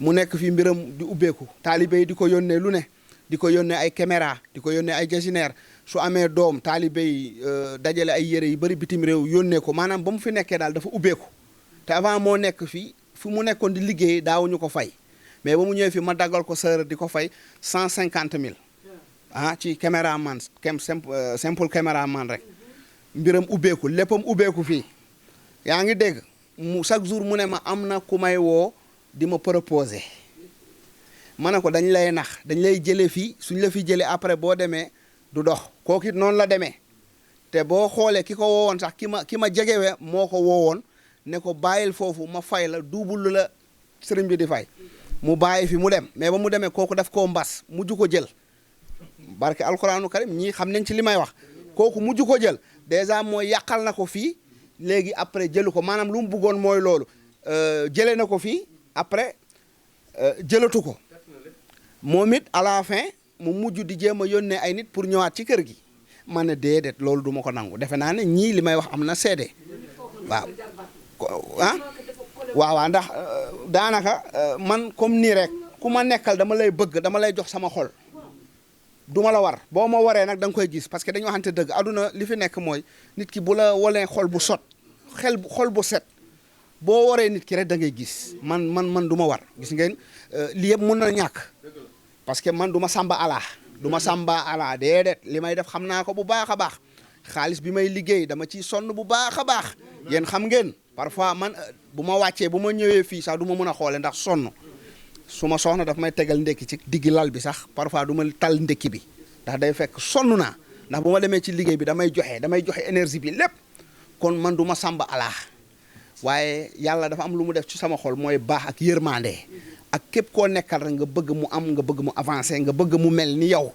mu nekk fii mbiram di ubbeeku taalibe yi di ko yónnee lu ne di ko yónnee ay caméra di ko yónnee ay jasineer su amee doom taalibe yi dajale ay yére yu bëri bitim réew yónnee ko maanaam ba mu fi nekkee daal dafa ubbeeku te avant moo nekk fii fu mu nekkoon di liggéey daawuñu ko fay mais ba mu ñëwee fi ma daggal ko sër di ko fay 150 000 ci caméraman simple caméraman rek mbiram ubbeeku léppam ubbeeku fii yaa ngi dégg mu chaque jour mu ne ma am na ku may woo di ma proposé ma ne ko dañ lay nax dañ lay jëlee fii suñ la fi jëlee après boo demee du dox kooku it noonu la demee te boo xoolee ki ko woowoon sax ki ma jegewee moo ko woowoon ne ko bàyyil foofu ma fay la double la sëriñ bi di fay mu bàyyi fi mu dem mais ba mu demee kooku daf koo mbas mujj ko jël barke alquranu karim ñii xam nañ ci li may wax kooku mujj ko jël dèjà mooy yàqal na ko fii léegi après jëlu ko maanaam lu mu bëggoon mooy loolu jëlee na ko fii après jëlatu ko moom it à la fin mu mujj di jéem a yónnee ay nit pour ñëwaat ci kër gi ma ne déedéet loolu du ma ko nangu defe naa ne ñii li may wax am na seede waaw waaw ndax daanaka man comme nii rek ku ma nekkal dama lay bëgg dama lay jox sama xol du ma la war boo ma waree nag da nga koy gis parce que dañu waxante dëgg aduna li fi nekk mooy nit ki bu la walee xol bu sot xol bu set boo waree nit ki rek da ngay gis man du ma war gis ngeen li yëpp mun na ñàkk parce que man du ma sàmba ala déedéet li may def xam naa ko bu baax a baax xaalis bi may liggéey dama ciy sonn bu baax a baax yéen xam ngeen parfois man bu ma wàccee bu ma ñëwee fii sax du ma mën a xoole ndax sonn su ma soxna daf may tegal ndekki ci diggi lal bi sax parfois du ma tal ndekki bi ndax day fekk sonn naa ndax bu ma demee ci liggéey bi damay joxe énergie bi lépp kon man du ma sàmba alaa waaye yàlla dafa am lu mu def ci sama xol mooy baax ak yërmande ak képp koo nekkal rek nga bëgg mu am nga bëgg mu avancer nga bëgg mu mel ni yow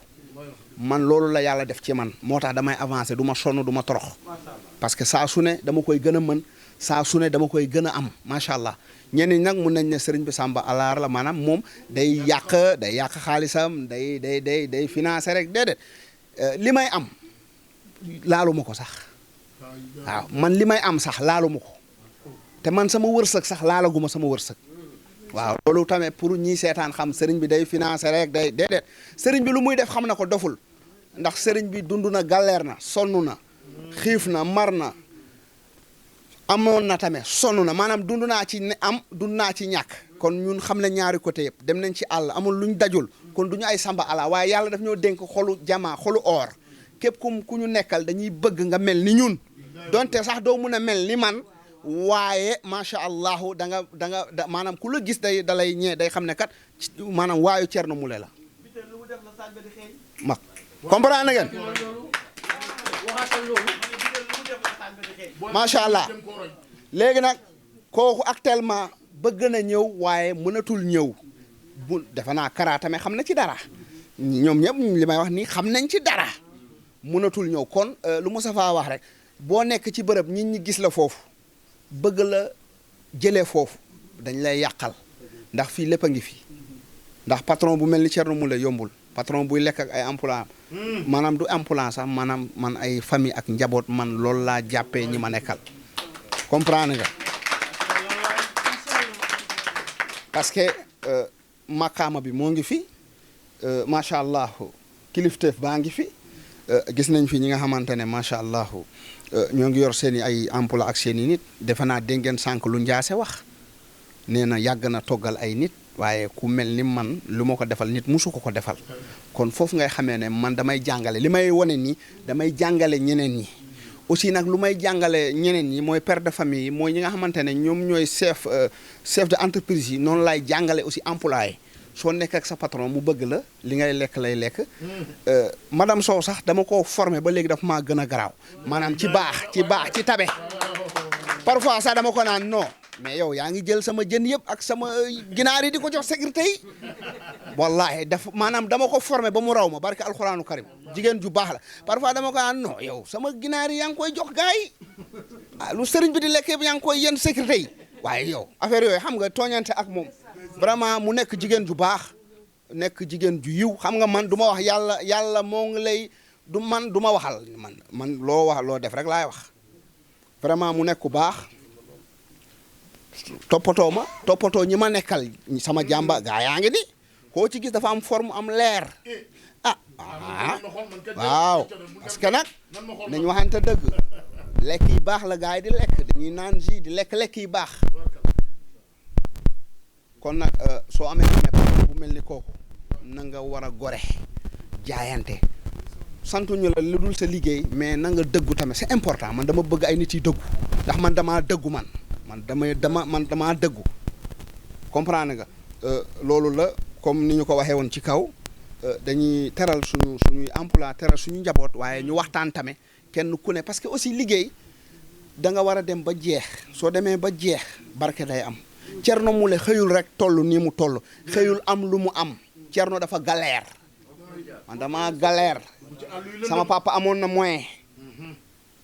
man loolu la yàlla def ci man moo tax damay avancer du ma sonn du ma torox parce que saa su ne dama koy gën a mën saa su ne dama koy gën a am macha allah ñenn ñi nag mun nañ ne sëriñ bi Samba alaar la maanaam moom day yàq xaalisam day financer rek déedéet li may am laaluma ko sax waaw man li may am sax laaluma ko te man sama wërsëg sax laalaguma sama wërsëg waaw loolu tamit pour ñii seetaan xam sëriñ bi day financer rek day déedéet sëriñ bi lu muy def xam na ko doful ndax sëriñ bi dund na galère na sonn na xiif na mar na amoon na tamit sonn na maanaam dund naa ci am dund naa ci ñàkk kon ñun xam ne ñaari côté yëpp dem nañ ci àll amul luñ dajul kon du ñu ay samba ala waaye yàlla daf ñoo dénk xolu jamaa xolu or képp ku ñu nekkal dañuy bëgg nga mel ni ñun donte sax doo mun a mel ni man waaye macha allah da nga maanaam ku la gis da lay ñee day xam ne kat maanaam waayu Thierno Moule la mag comprendre ngeen macha allah léegi nag kooku actuellement bëgg na ñëw waaye mënatul ñëw bu defe naa karaatame xam na ci dara ñoom ñëpp li may wax nii xam nañ ci dara mënatul ñëw kon lu Moustapha wax rek boo nekk ci bërëb nit ñi gis la foofu bëgg la jëlee foofu dañ lay yàqal ndax fii lépp a ngi fi ndax patron bu mel ni Thierno Moule yombul patron buy lekk ak ay emplois maanaam du emploi sax maanaam man ay famille ak njaboot man loolu laa jàppee ñi ma nekkal comprendre nga parce que makaama bi moo ngi fi macha allah kilifteef baa ngi fi gis nañ fi ñi nga xamante ne macha allah ñoo ngi yor seen i ay emploi ak seen i nit defe naa dégg ngeen sànq lu njaase wax nee na yàgg na toggal ay nit waaye ku mel ni man lu ma ko defal nit musu ko defal kon foofu ngay xamee ne man damay jàngale li may wane nii damay jàngale ñeneen ñi aussi nag lu may jàngale ñeneen ñi mooy père de famille yi mooy ñi nga xamante ne ñoom ñooy chef de entreprise yi noonu laay jàngale aussi employé soo nekk ak sa patron mu bëgg la li ngay lekk lay lekk madame Sow sax dama ko formé ba léegi dafa maa gën a garaaw maanaam ci baax ci tabe parfois sax dama ko naan non mais yow yaa ngi jël sama jën yëpp ak sama ginaar yi di ko jox sécurité yi wallahi maanaam dama ko formé ba mu raw ma barke alxuraanu karim jigéen ju baax la parfois dama ko naan non yow sama ginaar yi yaa ngi koy jox gars yi lu sëriñ bi di lekk yëpp yaa ngi koy yenn sécurité yi waaye yow affaire yooyu xam nga tooñante ak moom vraiment mu nekk jigéen ju baax nekk jigéen ju yiw xam nga man du ma wax yàlla moo ngi lay du ma waxal man loo wax loo def rek laay wax vraiment mu nekk ku baax toppatoo ñi ma nekkal sama jàmba gaa yaa ngi ni koo ci gis dafa am forme am leer waaw parce que nag nañ waxante dëgg lekk yi baax la gaa yi di lekk dañuy naan ji di lekk yi baax kon nag soo amee bu mel ni kooku na nga war a gore jaayante santuñu la lu dul sa liggéey mais na nga dëggu tamit c'est important man dama bëgg ay nit yi dëggu ndax man damaa dëggu man damaa dëggu comprendre nga loolu la comme ni ñu ko waxee woon ci kaw dañuy teral suñuy emploi teral suñu njaboot waaye ñu waxtaan tamit kenn ku ne parce que aussi liggéey da nga war a dem ba jeex soo demee ba jeex barke day am Thierno Moule xëyul rek toll nii mu toll xëyul am lu mu am Thierno dafa galère man dama galère sama papa amoon na moyen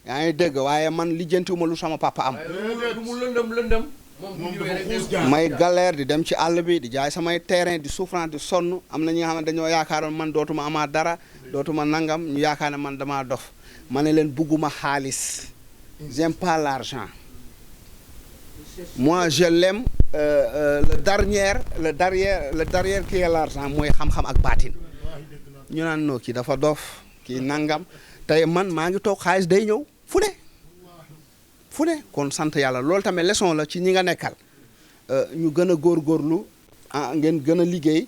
yaa ngi dégg waaye man lijjantiwuma lu sama papa am may galère di dem ci àll bi di jaay samay terrain di souffrance di sonn am na ñi nga xam ne dañoo yaakaaroon man dootuma amaat dara dootuma nangam ñu yaakaar ne man damaa dof ma ne leen bugguma xaalis j'aime pas l'argent moi je l'aime le derrière qui est l'argent mooy xam-xam ak baatin ñu naan noo kii dafa dof kii nangam tey man maa ngi toog xaalis day ñëw fu ne kon sant yàlla loolu tamit leçon la ci ñi nga nekkal ñu gën a góorgóorlu ngeen gën a liggéey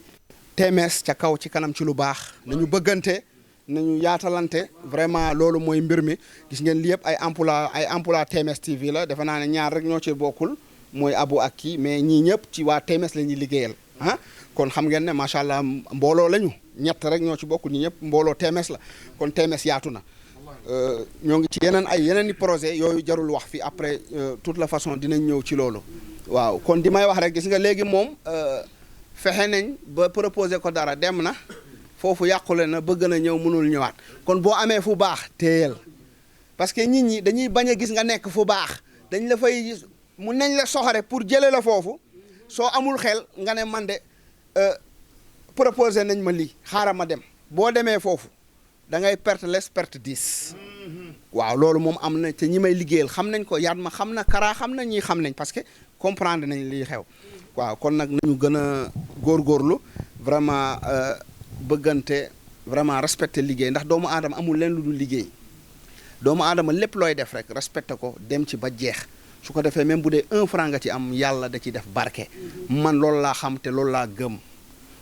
TMS ca kaw ci kanam ci lu baax nañu bëggante nañu yaatalante vraiment loolu mooy mbir mi gis ngeen li yëpp ay emploi TMS TV la defe naa ne ñaar rek ñoo ci bokkul mooy Abu ak kii mais ñii ñëpp ci waa TMS la ñuy liggéeyal kon xam ngeen ne macha allah mbooloo lañu ñett rek ñoo ci bokkul ñi ñëpp mbooloo TMS la kon TMS yaatu na ñoo ngi ci yeneen i projet yooyu jarul wax fi après toute la façon dinañ ñëw ci loolu waaw kon di may wax rek gis nga léegi moom fexe nañ ba proposé ko dara dem na foofu yàqule na bëgg na ñëw mënul ñëwaat kon boo amee fu baax téyel parce que nit ñi dañuy bañ a gis nga nekk fu baax dañ la fay mun nañ la soxore pour jële la foofu soo amul xel nga ne man de proposé nañ ma lii xaaral ma dem boo demee foofu da ngay perte les perte 10 waaw loolu moom am na te ñi may liggéeyal xam nañ ko yaat ma xam na Kara xam na ñi xam nañ parce que comprendre nañ lii xew waaw kon nag nañu gën a góorgóorlu vraiment bëggante vraiment respecter liggéey ndax doomu aadama amul leen lu dul liggéey doomu aadama lépp looy def rek respecté ko dem ci ba jeex su ko defee même bu dee 1 franc nga ci am yàlla da ciy def barke man loolu laa xam te loolu laa gëm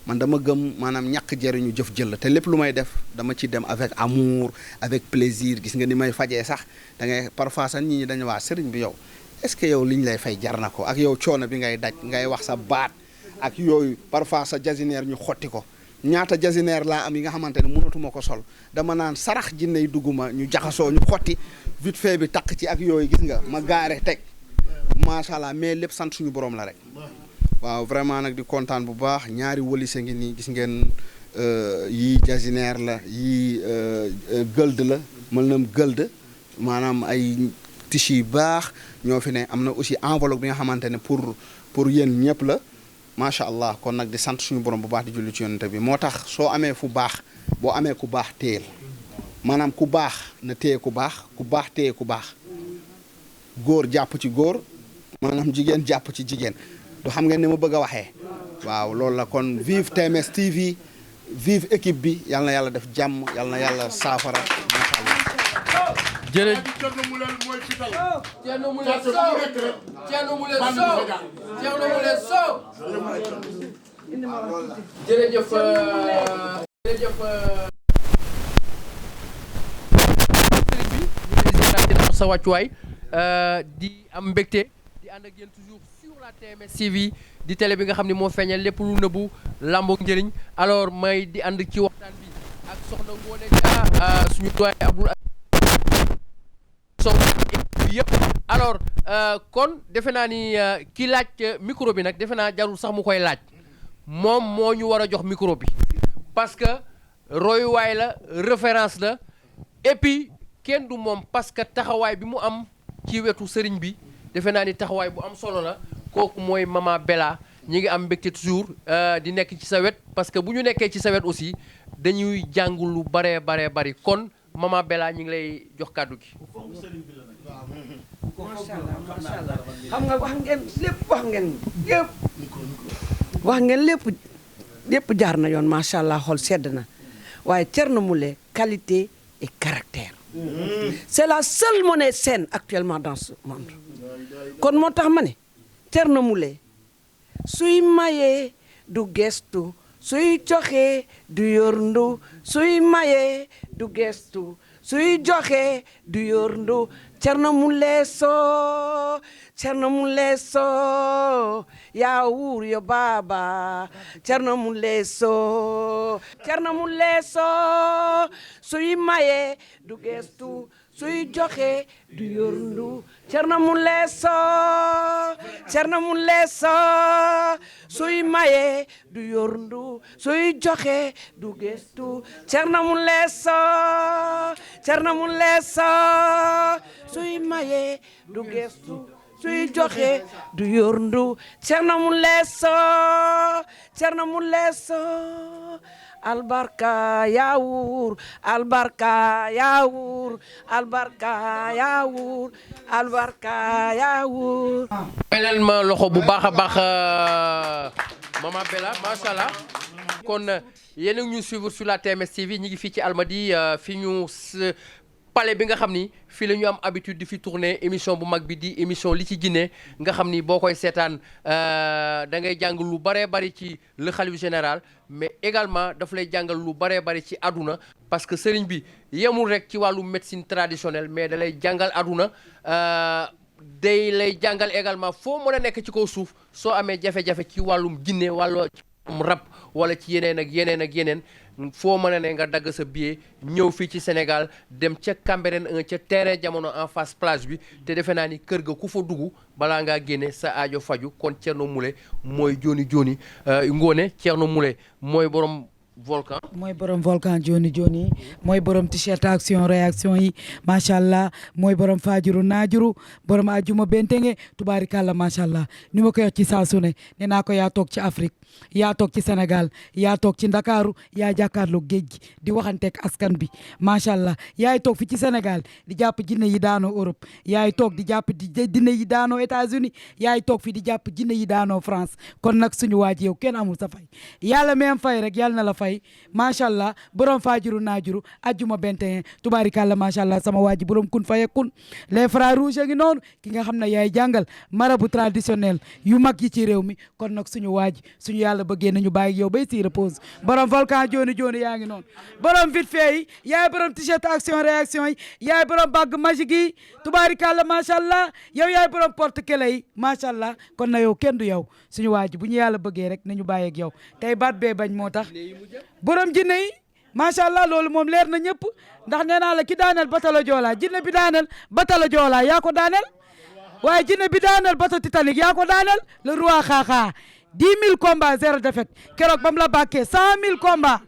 man dama gëm maanaam ñàkk jëriñu jëf jël te lépp lu may def dama ci dem avec amour avec plaisir gis nga ni may fajee sax da ngay parfois sax nit ñi dañu waa sëriñ bi yow est-ce que yow li ñu lay fay jar na ko ak yow coono bi ngay daj ngay wax sa baat ak yooyu parfois sa jasineer ñu xotti ko ñaata jasineer laa am yi nga xamante ne mënatuma ko sol dama naan sarax jinney dugguma ñu jaxasoo ñu xotti vite fait bi takk ci ak yooyu gis nga ma gaare teg macha allah mais lépp sant suñu borom la rek waaw vraiment nag di kontaan bu baax ñaari wëlise ngi nii gis ngeen yii jasineer la yii gëld la mën nam gëld maanaam ay tissu yu baax ñoo fi ne am na aussi enveloppe bi nga xamante ne pour yéen ñëpp la macha allah kon nag di sant suñu borom bu baax di julli ci yonent bi moo tax soo amee fu baax boo amee ku baax téyel maanaam ku baax na téye ku baax téye ku baax góor jàpp ci góor maanaam jigéen jàpp ci jigéen du xam ngeen ni ma bëgg a waxee waaw loolu la kon vive TMS TV vive équipe bi yal na yàlla def jàmm yal na yàlla saafara macha allah. jërëjëf Thierno Moule mooy fital. Thierno Moule Sow Thierno Moule Sow Thierno Moule Sow jërëjëf jërëjëf sëriñ bi sa wàccuwaay di am mbégte di ànd ak yéen toujours sur la TMS TV di télé bi nga xam ne moo feeñal lépp lu nëbbu làmboog njëriñ alors may di ànd ci waxtaan bi ak soxna Ngoné Dia suñu doyen Abdoul yëpp alors kon defe naa ni ki laaj micro bi nag defe naa jarul sax mu koy laaj moom moo ñu war a jox micro bi parce que royuwaay la référence la et puis kenn du moom parce que taxawaay bi mu am ci wetu sëriñ bi defe naa ni taxawaay bu am solo la kooku mooy Mama Bella ñi ngi am mbégte toujours di nekk ci sa wet parce que bu ñu nekkee ci sa wet aussi dañuy jàng lu baree bari kon Mama Bella ñu ngi lay jox kàddu gi. macha allah xam nga wax ngeen lépp wax ngeen lépp jaar na yoon macha allah xol sedd na waaye Thierno Moule qualité et caractère c'est la seule monnaie saine actuellement dans ce monde kon moo tax ma ne Thierno Moule suy mayee du gestu suy joxe du yorndu suy mayee du gestu suy joxe du yorndu Thierno Moule Sow Thierno Moule Sow yaa wuur yo baaba Thierno Moule Sow Thierno Moule Sow suy maye du gestu suy joxe du yorndu Thierno Moule Sow Thierno Moule Sow suy maye du yorndu suy joxe du gestu Thierno Moule Sow Thierno Moule Sow suy maye du gestu suy joxe du yorndu Thierno Moule Sow Thierno Moule Sow albarka yaa wuur albarka yaa wuur albarka yaa wuur albarka yaa wuur. may leen ma loxo bu baax a baax Mama Bella macha allah kon yéen a ngi ñu suivre sur la TMS TV ñi ngi fii ci Almadies fi ñu palais bi nga xam ni fii la ñu am habitude di fi tourner émission bu mag bi di émission li ci Guinée nga xam ni boo koy seetaan da ngay jàng lu baree bari ci le khalife général mais également daf lay jàngal lu baree bari ci àdduna parce que sëriñ bi yemul rek ci wàllu médecine traditionnelle mais da lay jàngal àdduna day lay jàngal également foo mën a nekk ci kaw suuf soo amee jafe-jafe ci wàllum Guinée wàllu rap wala ci yeneen ak yeneen ak yeneen foo mën a ne nga dagg sa billet ñëw fii ci Sénégal dem ca Cambérène 1 ca terrain jamono en face plage bi te defe naa ni kër ga ku fa dugg balaa ngaa génne sa aajo faju kon Thierno Moule mooy Joni Joni Ngoné Thierno Moule mooy borom volcan. mooy borom volcan Joni Joni mooy borom t-shirt action réaction yi macha allah mooy borom faajuru naajuru borom ajuma bentenge tubaarikàlla macha allah ni ma koy wax ci saa su ne nee naa ko yaa toog ci Afrique yaa toog ci Sénégal yaa toog ci Ndakaaru yaa jàkkaarloo géej gi di waxanteeg askan bi macha allah yaay toog fi ci Sénégal di jàpp jinne yi daanoo Europe yaay toog di jàpp jinne yi daanoo États-Unis yaay toog fi di jàpp jinne yi daanoo France kon nag suñu waa ji yow kenn amul sa fay yàlla même fay rek yàlla na la fay macha allah borom faajuru naajuru ajjuma 21 tubaarikàlla macha allah sama waa ji borom kun faye kun les frères rouges ngi noonu ki nga xam ne yaay jàngal marabout traditionnel yu mag yi ci réew mi kon nag suñu waa ji suñu yàlla bëggee nañu bàyyi yow bay si repose borom volcan Joni Joni yaa ngi noonu borom vite fait yi yaay borom t-shirt action réaction yi yaay borom bàgg magique yi tubaarikàlla macha allah yow yaay borom porte clé yi macha allah kon na yow kenn du yow suñu waa ji bu ñu yàlla bëggee rek nañu bàyyi ak yow tey baat bee bañ moo tax borom jinne yi macha allah loolu moom leer na ñëpp ndax nee naa la ki daaneel batalo Joola jinne bi daaneel batalo Joola yaa ko daaneel waaye jinne bi daaneel bato Titanic yaa ko daaneel le roi xaaxaa 10 000 combats 0 défaite keroog ba mu la bàkkee 100 000 combats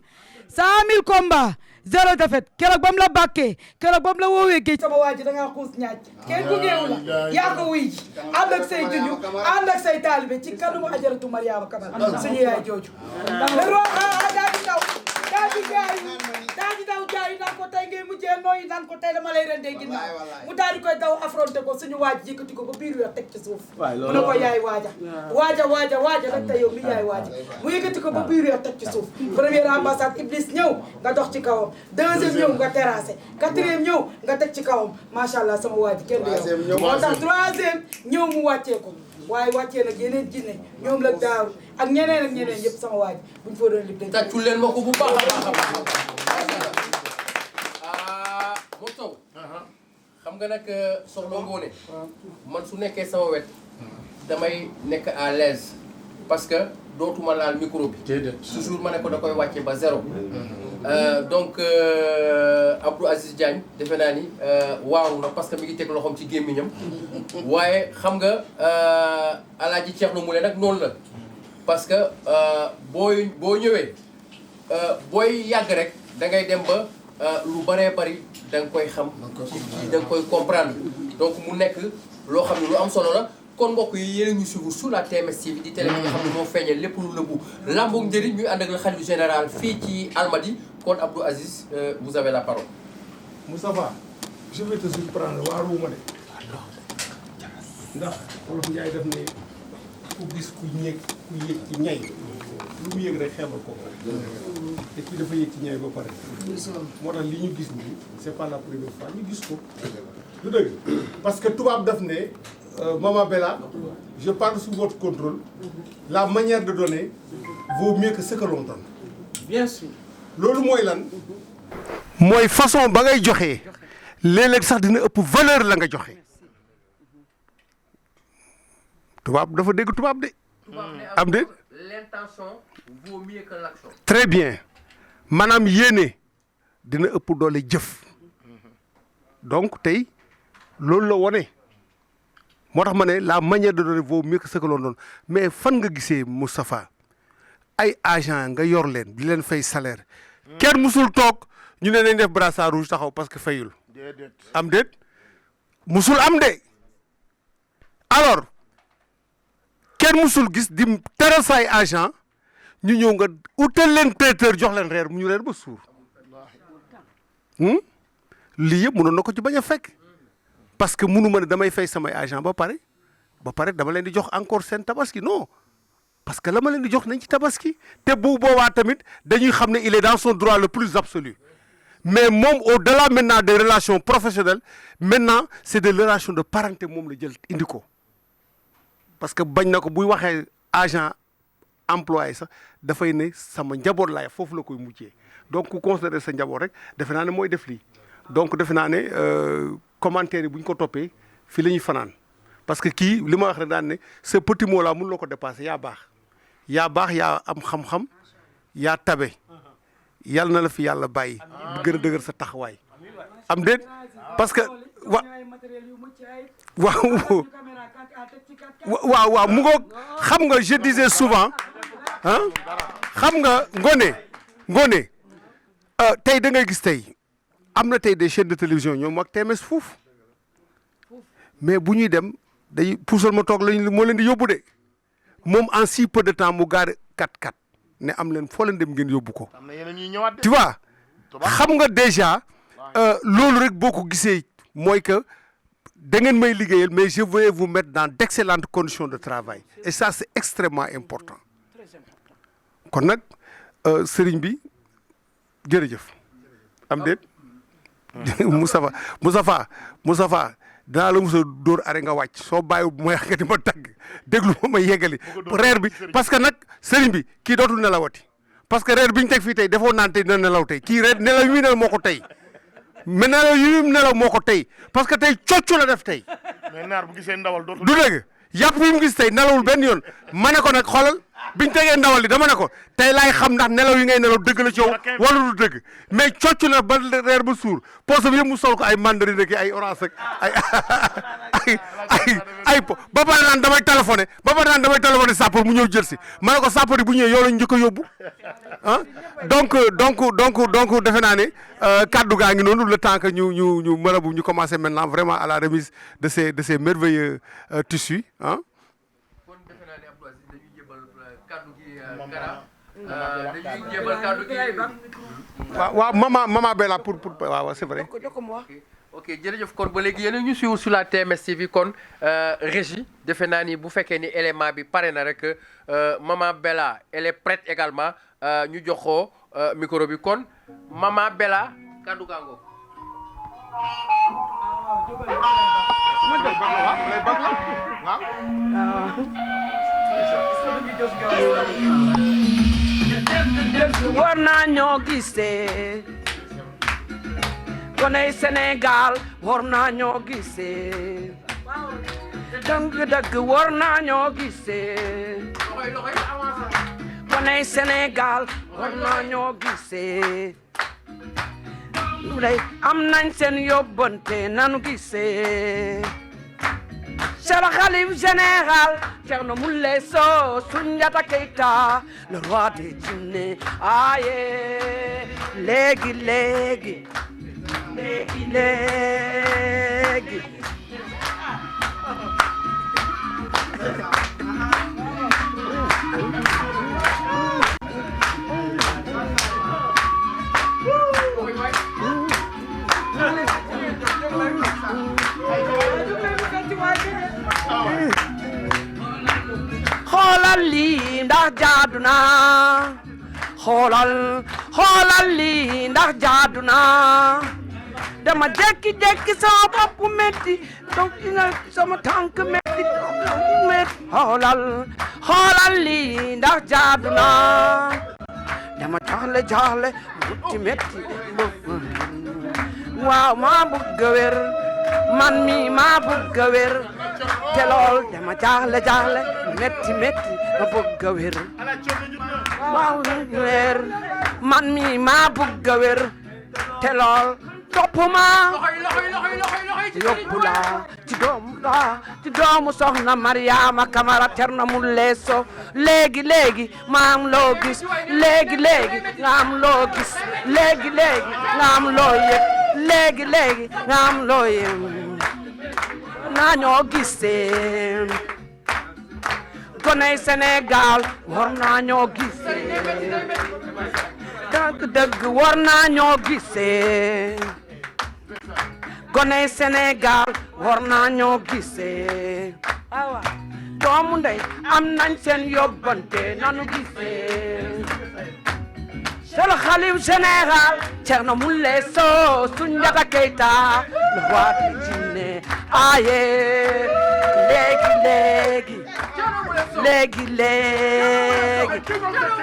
100 000 combats 0 défaite keroog ba mu la bàkkee keroog ba mu la woowee géej sama waa ji da ngaa xuus ñaaj kenn gungeewu la yaa ko wuy ji ànd ak say juñu ànd ak say taalibe ci kanamu ajaratu Mariama Kamal suñu yaay jooju le roi xaaxaa daa di daw daa di daw jaayu naan ko tey ngay mujjee nooyi naan ko tey dama lay rendee ginnaaw mu daal di koy daw affronté ko suñu waaj yëkkati ko ba biir yoo teg ci suuf mu ne ko yaay waaja rek tey yow mi yaay waaja mu yëkkati ko ba biir yoo teg ci suuf première ambassade Iblis ñëw nga dox ci kawam deuxième ñëw nga terrassé quatrième ñëw nga teg ci kawam macha allah sama waaji kenn du yow moo tax troisième ñëw mu wàccee ko waaye wàccee nag yeneen jinne ñoom la daaru ak ñeneen yëpp sama waaj buñ fa doon lim tàccul leen ma ko bu baax a baax moo taw xam nga nag soxna Ngoné man su nekkee sama wet damay nekk à l'aise parce que dootuma laal micro bi toujours ma ne ko da koy wàcce ba zéro donc Abdou Aziz Diagne defe naa ni waaru na parce que mi ngi teg loxoom ci gémmiñam waaye xam nga Alaaji Thierno Moule nag noonu la parce que boo ñëwee booy yàgg rek da ngay dem ba lu bëree bëri da nga koy xam ci kii da nga koy comprendre donc mu nekk loo xam ne lu am solo la kon mbokk yi yéen a ñu suivre sur la TMS TV di télé bi nga xam ne moo feeñal lépp lu nëbbu lamboog njëriñ ñuy ànd ak le khalife général fii ci Almadies kon Abdou Aziz vous avez la parole. Moustapha je vais te surprendre waaruwuma de ndax wolof Njaay def ne ku gis ku yéeg ci ñay lu mu yéeg rek xeebal ko et puis dafa yéeg ci ñay ba pare moo tax li ñu gis nii c'est pas la première fois ñu gis ko du dëgg parce que tubaab daf ne Maman Bella je parle sous votre contrôle la manière de donner vaut mieux que ce que l'on donne. Bien sûr. loolu mooy lan mooy façon ba ngay joxee léeg-léeg sax dina ëpp valeur la nga joxe tubaab dafa dégg tubaab de am de l'intention vaut mieux que l'action. très bien maanaam yéene dina ëpp doole jëf donc tey loolu la wone moo tax ma ne la manière de donner vaut mieux que ce que l'on donne mais fan nga gisee Moustapha ay agent nga yor leen di leen fay salaire kenn musul toog ñu ne nañ def brassard rouge taxaw parce que fayul am déet musul am de alors kenn musul gis di teral say agent ñu ñëw nga utal leen traiteur jox leen reer mu ñu reer ba suur lii yëpp mënoon na ko ci bañ a fekk parce que mënu ma ne damay fay samay agent ba pare dama leen di jox encore seen tabaski non parce que la ma leen di jox nañ ci tabaski te bu boobaa tamit dañuy xam ne il est dans son droit le plus absolu mais moom au-delà maintenant des relations professionnelles maintenant c'est des relations de parenté moom la jël indi ko parce que bañ na ko buy waxee agent employé sax dafay ne sama njaboot laay foofu la koy mujjee donc ku considérer sa njaboot rek defe naa ne mooy def lii donc defe naa ne commentaire yi bu ñu ko toppee fii la ñuy fanaan parce que kii li ma wax rek daan ne ce petit mot là mun loo ko dépasser yaa baax yaa baax yaa am xam-xam yaa tabe yal na la fi yàlla bàyyi bu gën a dëgër sa taxawaay am déet parce que waaw mu ngoog xam nga je disais souvent ah xam nga Ngoné tey da ngay gis tey am na tey des chaînes de télévision ñoom ak TMS fuuf mais bu ñuy dem day puusal ma toog lañ moo leen di yóbbu de moom en si peu de temps mu gaare 4x4 ne am leen foo leen dem ngeen yóbbu ko tu vois xam nga déjà loolu rek boo ko gisee mooy que da ngeen may liggéeyal mais je vais vous mettre dans d'excellentes conditions de travail et ça c'est extrêmement important kon nag sëriñ bi jërëjëf am déet Moustapha dinaa la musa dóor are nga wàcc soo bàyyi mooy nga di ma tagg déglu ma may yeggali reer bi parce que nag sëriñ bi kii dootul nelawati parce que reer bi ñu teg fii tey defoo naan tey dina nelaw tey kii reer nelaw yu muy nelaw moo ko tey mais nelaw yu muy nelaw moo ko tey parce que tey cocc la def tey mais naar bu gisee ndawal dootul du dëgg yàpp yi mu gis tey nelawul benn yoon ma ne ko nag xoolal biñ tegee ndawal li dama ne ko tey laay xam ndax nelaw yi ngay nelaw dëgg la ci yow wala du dëgg mais cocc na ba reer ba suur poosam yëpp mu sol ko ay mandarine ak ay orange ak ay ba pare naan damay téléphoné sapeur mu ñëw jël si ma ne ko sapeur yi bu ñëwee yow lañ njëkk a yóbbu ah donc defe naa ne kaddu gaa ngi noonu le temps que ñu marabu ñu commencer maintenant vraiment à la remise de ces merveilleux tissus ah. waaw maman Bella pour waaw c'est vrai. ok jërëjëf kon ba léegi yéen a ñu suivre sur la TMS TV kon régie defe naa ni bu fekkee ni élément bi pare na rek maman Bella elle est prête également ñu jox ko micro bi kon maman Bella kaddu gaango. war naa ñoo gisee koney Sénégal war naa ñoo gisee dëgg war naa ñoo gisee koney Sénégal war naa ñoo gisee am nañ seen yóbbante nanu gisee c'est le khalife général Thierno Moule Sow Soundiata Keita le roi des djinns aye léegi xoolal lii ndax jaadu na xoolal lii ndax jaadu na dama jékki-jékki sama bopp metti donc sama tànk metti xoolal lii ndax jaadu na dama jaaxle mutti metti waaw maa bëgg a wér man mi maa bëgg a wér te lool dama jaaxle metti ma bëgg a wér waaw wér man mi maa bëgg a wér te lool topp ma yóbbu la ci doomu soxna Mariama Kamara Thierno Moule Sow léegi ma am loo gis léegi nga am loo gis léegi nga am loo yëg léegi nga am loo yëg naa ñoo gisee koney Sénégal war naa ñoo gisee dëgg war naa ñoo gisee koney Sénégal war naa ñoo gisee doomu ndey am nañ seen yóbbante nanu gisee c'est le khalife général Thierno Moule Sow Soundiata Keita le roi des djinns aye léegi Thierno Moule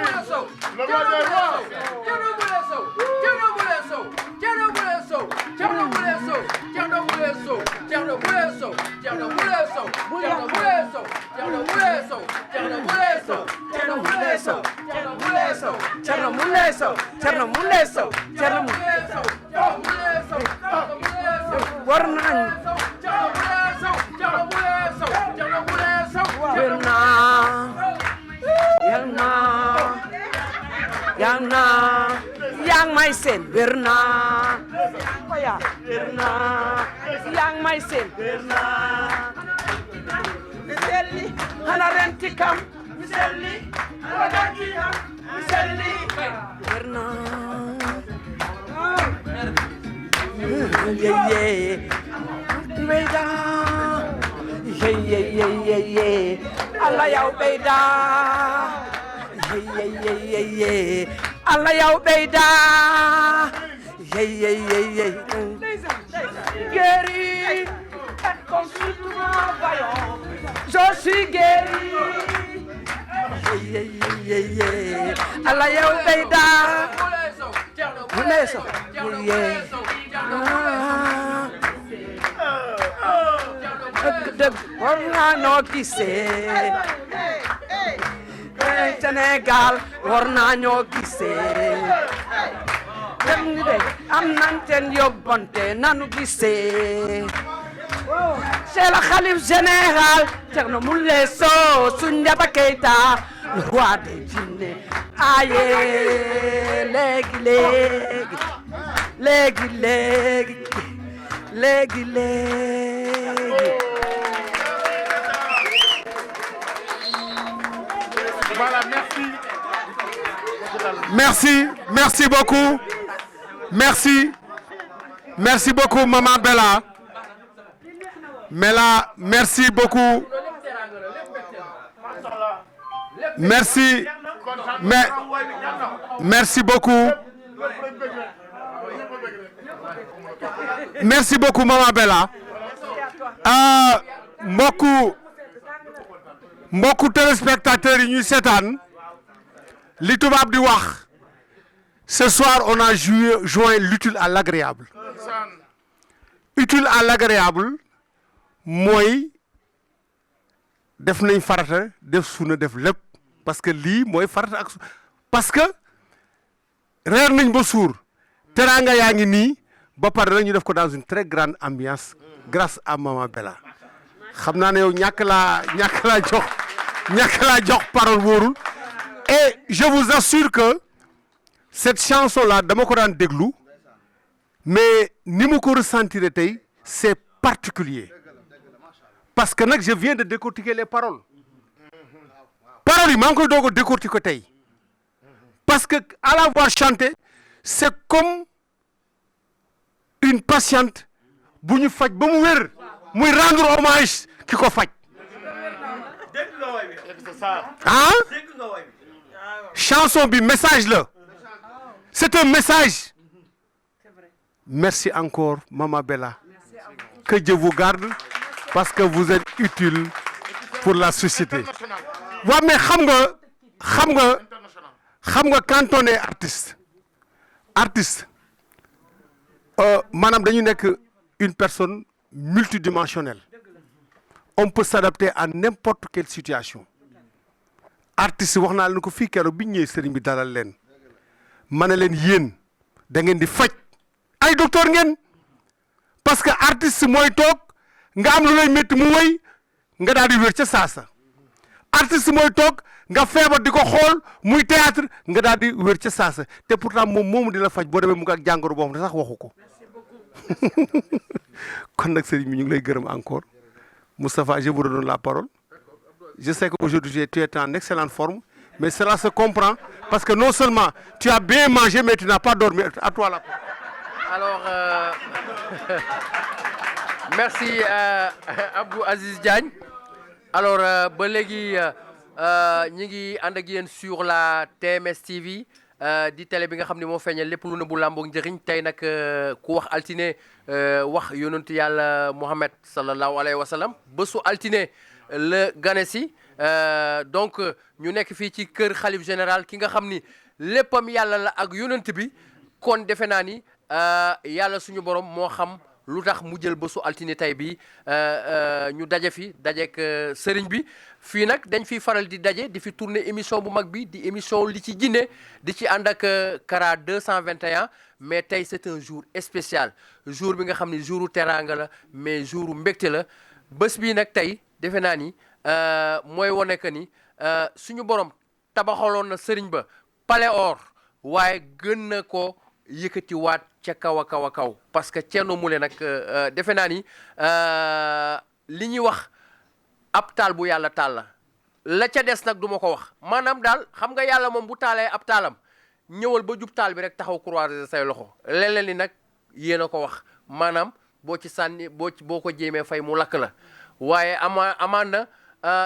Sow may seen wér naa ko yaa wér naa yaa ngi may seen wér naa selli xana renti kam selli xana renti kam selli wér naa yeye beyda yeye Allah yow beyda yeye Allah yow beyda yeye guéri et complètement vaillant je suis guéri yeye Allah yow beyda Neso dëgg war naa ñoo gisee Sénégal war naa ñoo gisee dem ni de am nañ teen yóbbante nanu gisee c'est le khalife général Thierno Moule Sow Soundiata Keita le roi des djinns aye léegi Voilà, merci beaucoup. Merci beaucoup, Maman Bella. Merci beaucoup. Merci beaucoup. Merci beaucoup, Maman Bella. mbokku téléspectateurs yi ñuy seetaan li tubaab di wax ce soir on a joint l'utile à l'agréable. Utile à l'agréable mooy def nañ farata def sunna def lépp parce que lii mooy farata ak parce que reer nañ ba suur teraanga yaa ngi nii ba pare nag ñu def ko dans une très grande ambiance grâce à Maman Bella. xam naa ne yow ñàkk laa jox parole wóorul et je vous assure que cette chanson là dama ko daan déglu mais ni ma ko ressentir tey c'est particulier parce que nag je viens de décortiquer les paroles yi maa ngi koy doog a décortiquer tey parce que à la voix chantée c'est comme une patiente bu ñu faj ba mu wér muy rendre hommage ki ko faj chanson bi message la c'est un message. Merci encore Maman Bella, que Dieu vous garde parce que vous êtes utile pour la société. waaw mais xam nga quand on est artiste maanaam dañu nekk une personne multidimensionnelle. On peut s'adapter à n'importe quelle situation. Artiste wax naa leen ko fii keroog bi ñëwee sëriñ bi dalal leen ma ne leen yéen da ngeen di faj ay docteur ngeen parce que artiste mooy toog nga am lu lay métti mu wéy nga daal di wér ca saasa. Artiste mooy toog nga feebar di ko xool muy théâtre nga daal di wér ca saasa te pourtant moomu di la faj boo demee mu ngi ak jàngoro boo xam ne sax waxu ko kon nag sëriñ bi ñu ngi lay gërëm encore. Moustapha, je vous redonne la parole. Je sais qu'aujourd'hui tu es en excellente forme, mais cela se comprend parce que non seulement tu as bien mangé, mais tu n'as pas dormi. À toi la parole. Alors, merci Abdou Aziz Diagne. Alors, ba léegi ñi ngi ànd ak yéen sur la TMS TV. Di télé bi nga xam ne moo feeñal lépp lu ne bu làmboog njëriñ tey nag ku wax altine wax yonentu yàlla Muhammad sallallahu alayhi wa sallam bésu altine la gane si donc ñu nekk fii ci kër xalif général ki nga xam ni léppam yàlla la ak yonent bi kon defe naa ni yàlla suñu borom moo xam lu tax mu jël bésu altine tey bi ñu daje fi dajeek sëriñ bi fii nag dañ fiy faral di daje di fi tourner émission bu mag bi di émission li ci jinne di ci ànd ak Kara 221 mais tey c'est un jour spécial jour bi nga xam ni jouru teraanga la mais jouru mbégte la bés bii nag tey defe naa ni mooy wane que ni suñu borom tabaxaloon na sëriñ ba palais or waaye gën na ko yëkkatiwaat ca kaw a kaw a kaw parce que Thierno Moule nag defe naa ni li ñuy wax ab taal bu yàlla taal la ca des nag du ma ko wax maanaam daal xam nga yàlla moom bu taalee ab taalam ñëwal ba jub taal bi rek taxaw croiser say loxo leneen li nag yéen a ko wax maanaam boo ci sànni boo ko jéemee fay mu lakk la waaye amaan na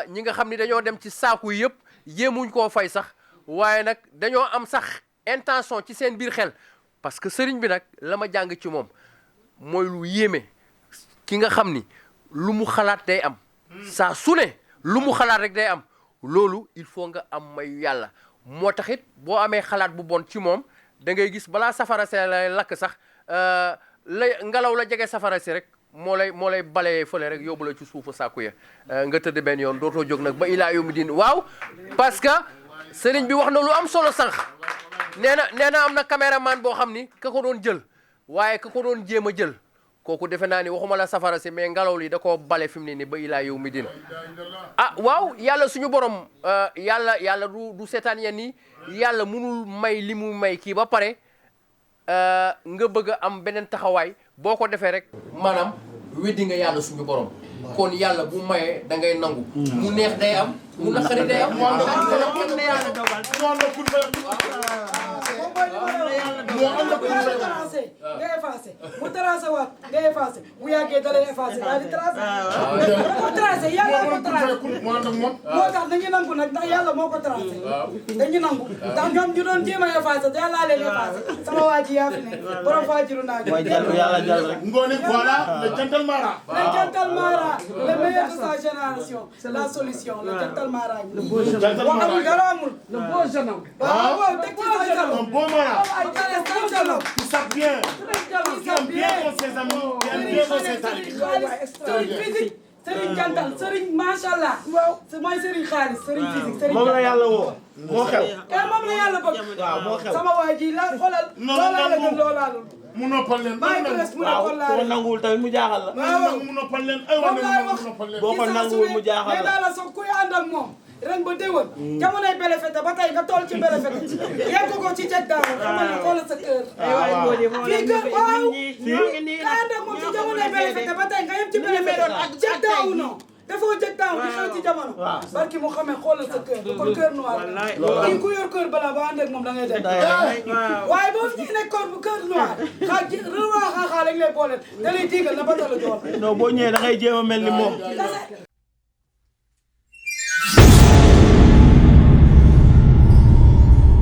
ñi nga xam ni dañoo dem ci saaku yëpp jéemuñ koo fay sax waaye nag dañoo am sax intention ci seen biir xel parce que sëriñ bi nag la ma jàng ci moom mooy lu yéeme ki nga xam ni lu mu xalaat day am saa su ne lu mu xalaat rek day am loolu il faut nga am mayu yàlla moo taxit boo amee xalaat bu bon ci moom da ngay gis balaa safara see lay lakk sax la ngelaw la jege safara si rek moo lay balee fële rek yóbbu la ci suufu sàkku ya nga tëdd benn yoon dootoo jóg nag ba ilaa yawmi diin waaw parce que sëriñ bi wax na lu am solo sànq nee na am na caméraman boo xam ni ka ko doon jël waaye ka ko doon jéem a jël kooku defe naa ni waxuma la safara si mais ngelaw li da koo bale fi mu ne ni ba ilaa yawmi diin ah waaw yàlla suñu borom yàlla du seetaan yenn yi yàlla munul may li mu may kii ba pare nga bëgg a am beneen taxawaay boo ko defee rek maanaam weddi nga yàlla suñu borom kon yàlla bu mayee da ngay nangu mu neex day am mu naqari day am nga effacé mu tracé waat nga effacé bu yàggee da lay effacé daal di tracé moo tracé yàlla moo tracé moo tax dañu nangu nag ndax yàlla moo ko tracé dañu nangu ndax ñoom ñu doon jéem a effacé yàlla leen effacé sama waa ji yaa fi ne borom fajiru naa ngoone voilà le jantal mara le jantal mara le meilleur de sa génération la solution le jantal mara wax amul dara amul le beau jeune homme waaw teg ci sa jeune homme bon mara qui savent bien qui aiment bien ses amis qui aiment bien ses amis Serigne Jantal Serigne macha allah. waaw mooy Serigne xaalis Serigne physique Serigne. moom la yàlla woo moo xew. moom la yàlla bëgg. waaw moo xew sama waa ji la xoolal. loolaa la gën loolaalul. mu noppal leen. maa ngi presque mu noppal laa waaw nanguwul tamit mu jaaxal la. waaw mu noppal leen ay moom laay wax boo ko nanguwul mu jaaxal la. mais daal la soog kuy ànd ak moom. ren ba déwén jamonoy bele fete ba tey nga toll ci bele fete yegg ko ci jeg daaw xamal ne xoolal sa kër. fii kër waaw nga ànd ak moom ci jamonoy bele fete ba tey nga yem ci bele fete jeg daaw non dafoo jeg daaw di xew ci jamono. barki mu xamee xoolal sa kër kon kër noir kii ku yor kër balaa ba ànd ak moom da ngay dem. waaye boo fi nekk kër noir xaa lañ lay boole da lay digal na ba tala joor. non boo ñëwee da ngay jéem a mel ni moom.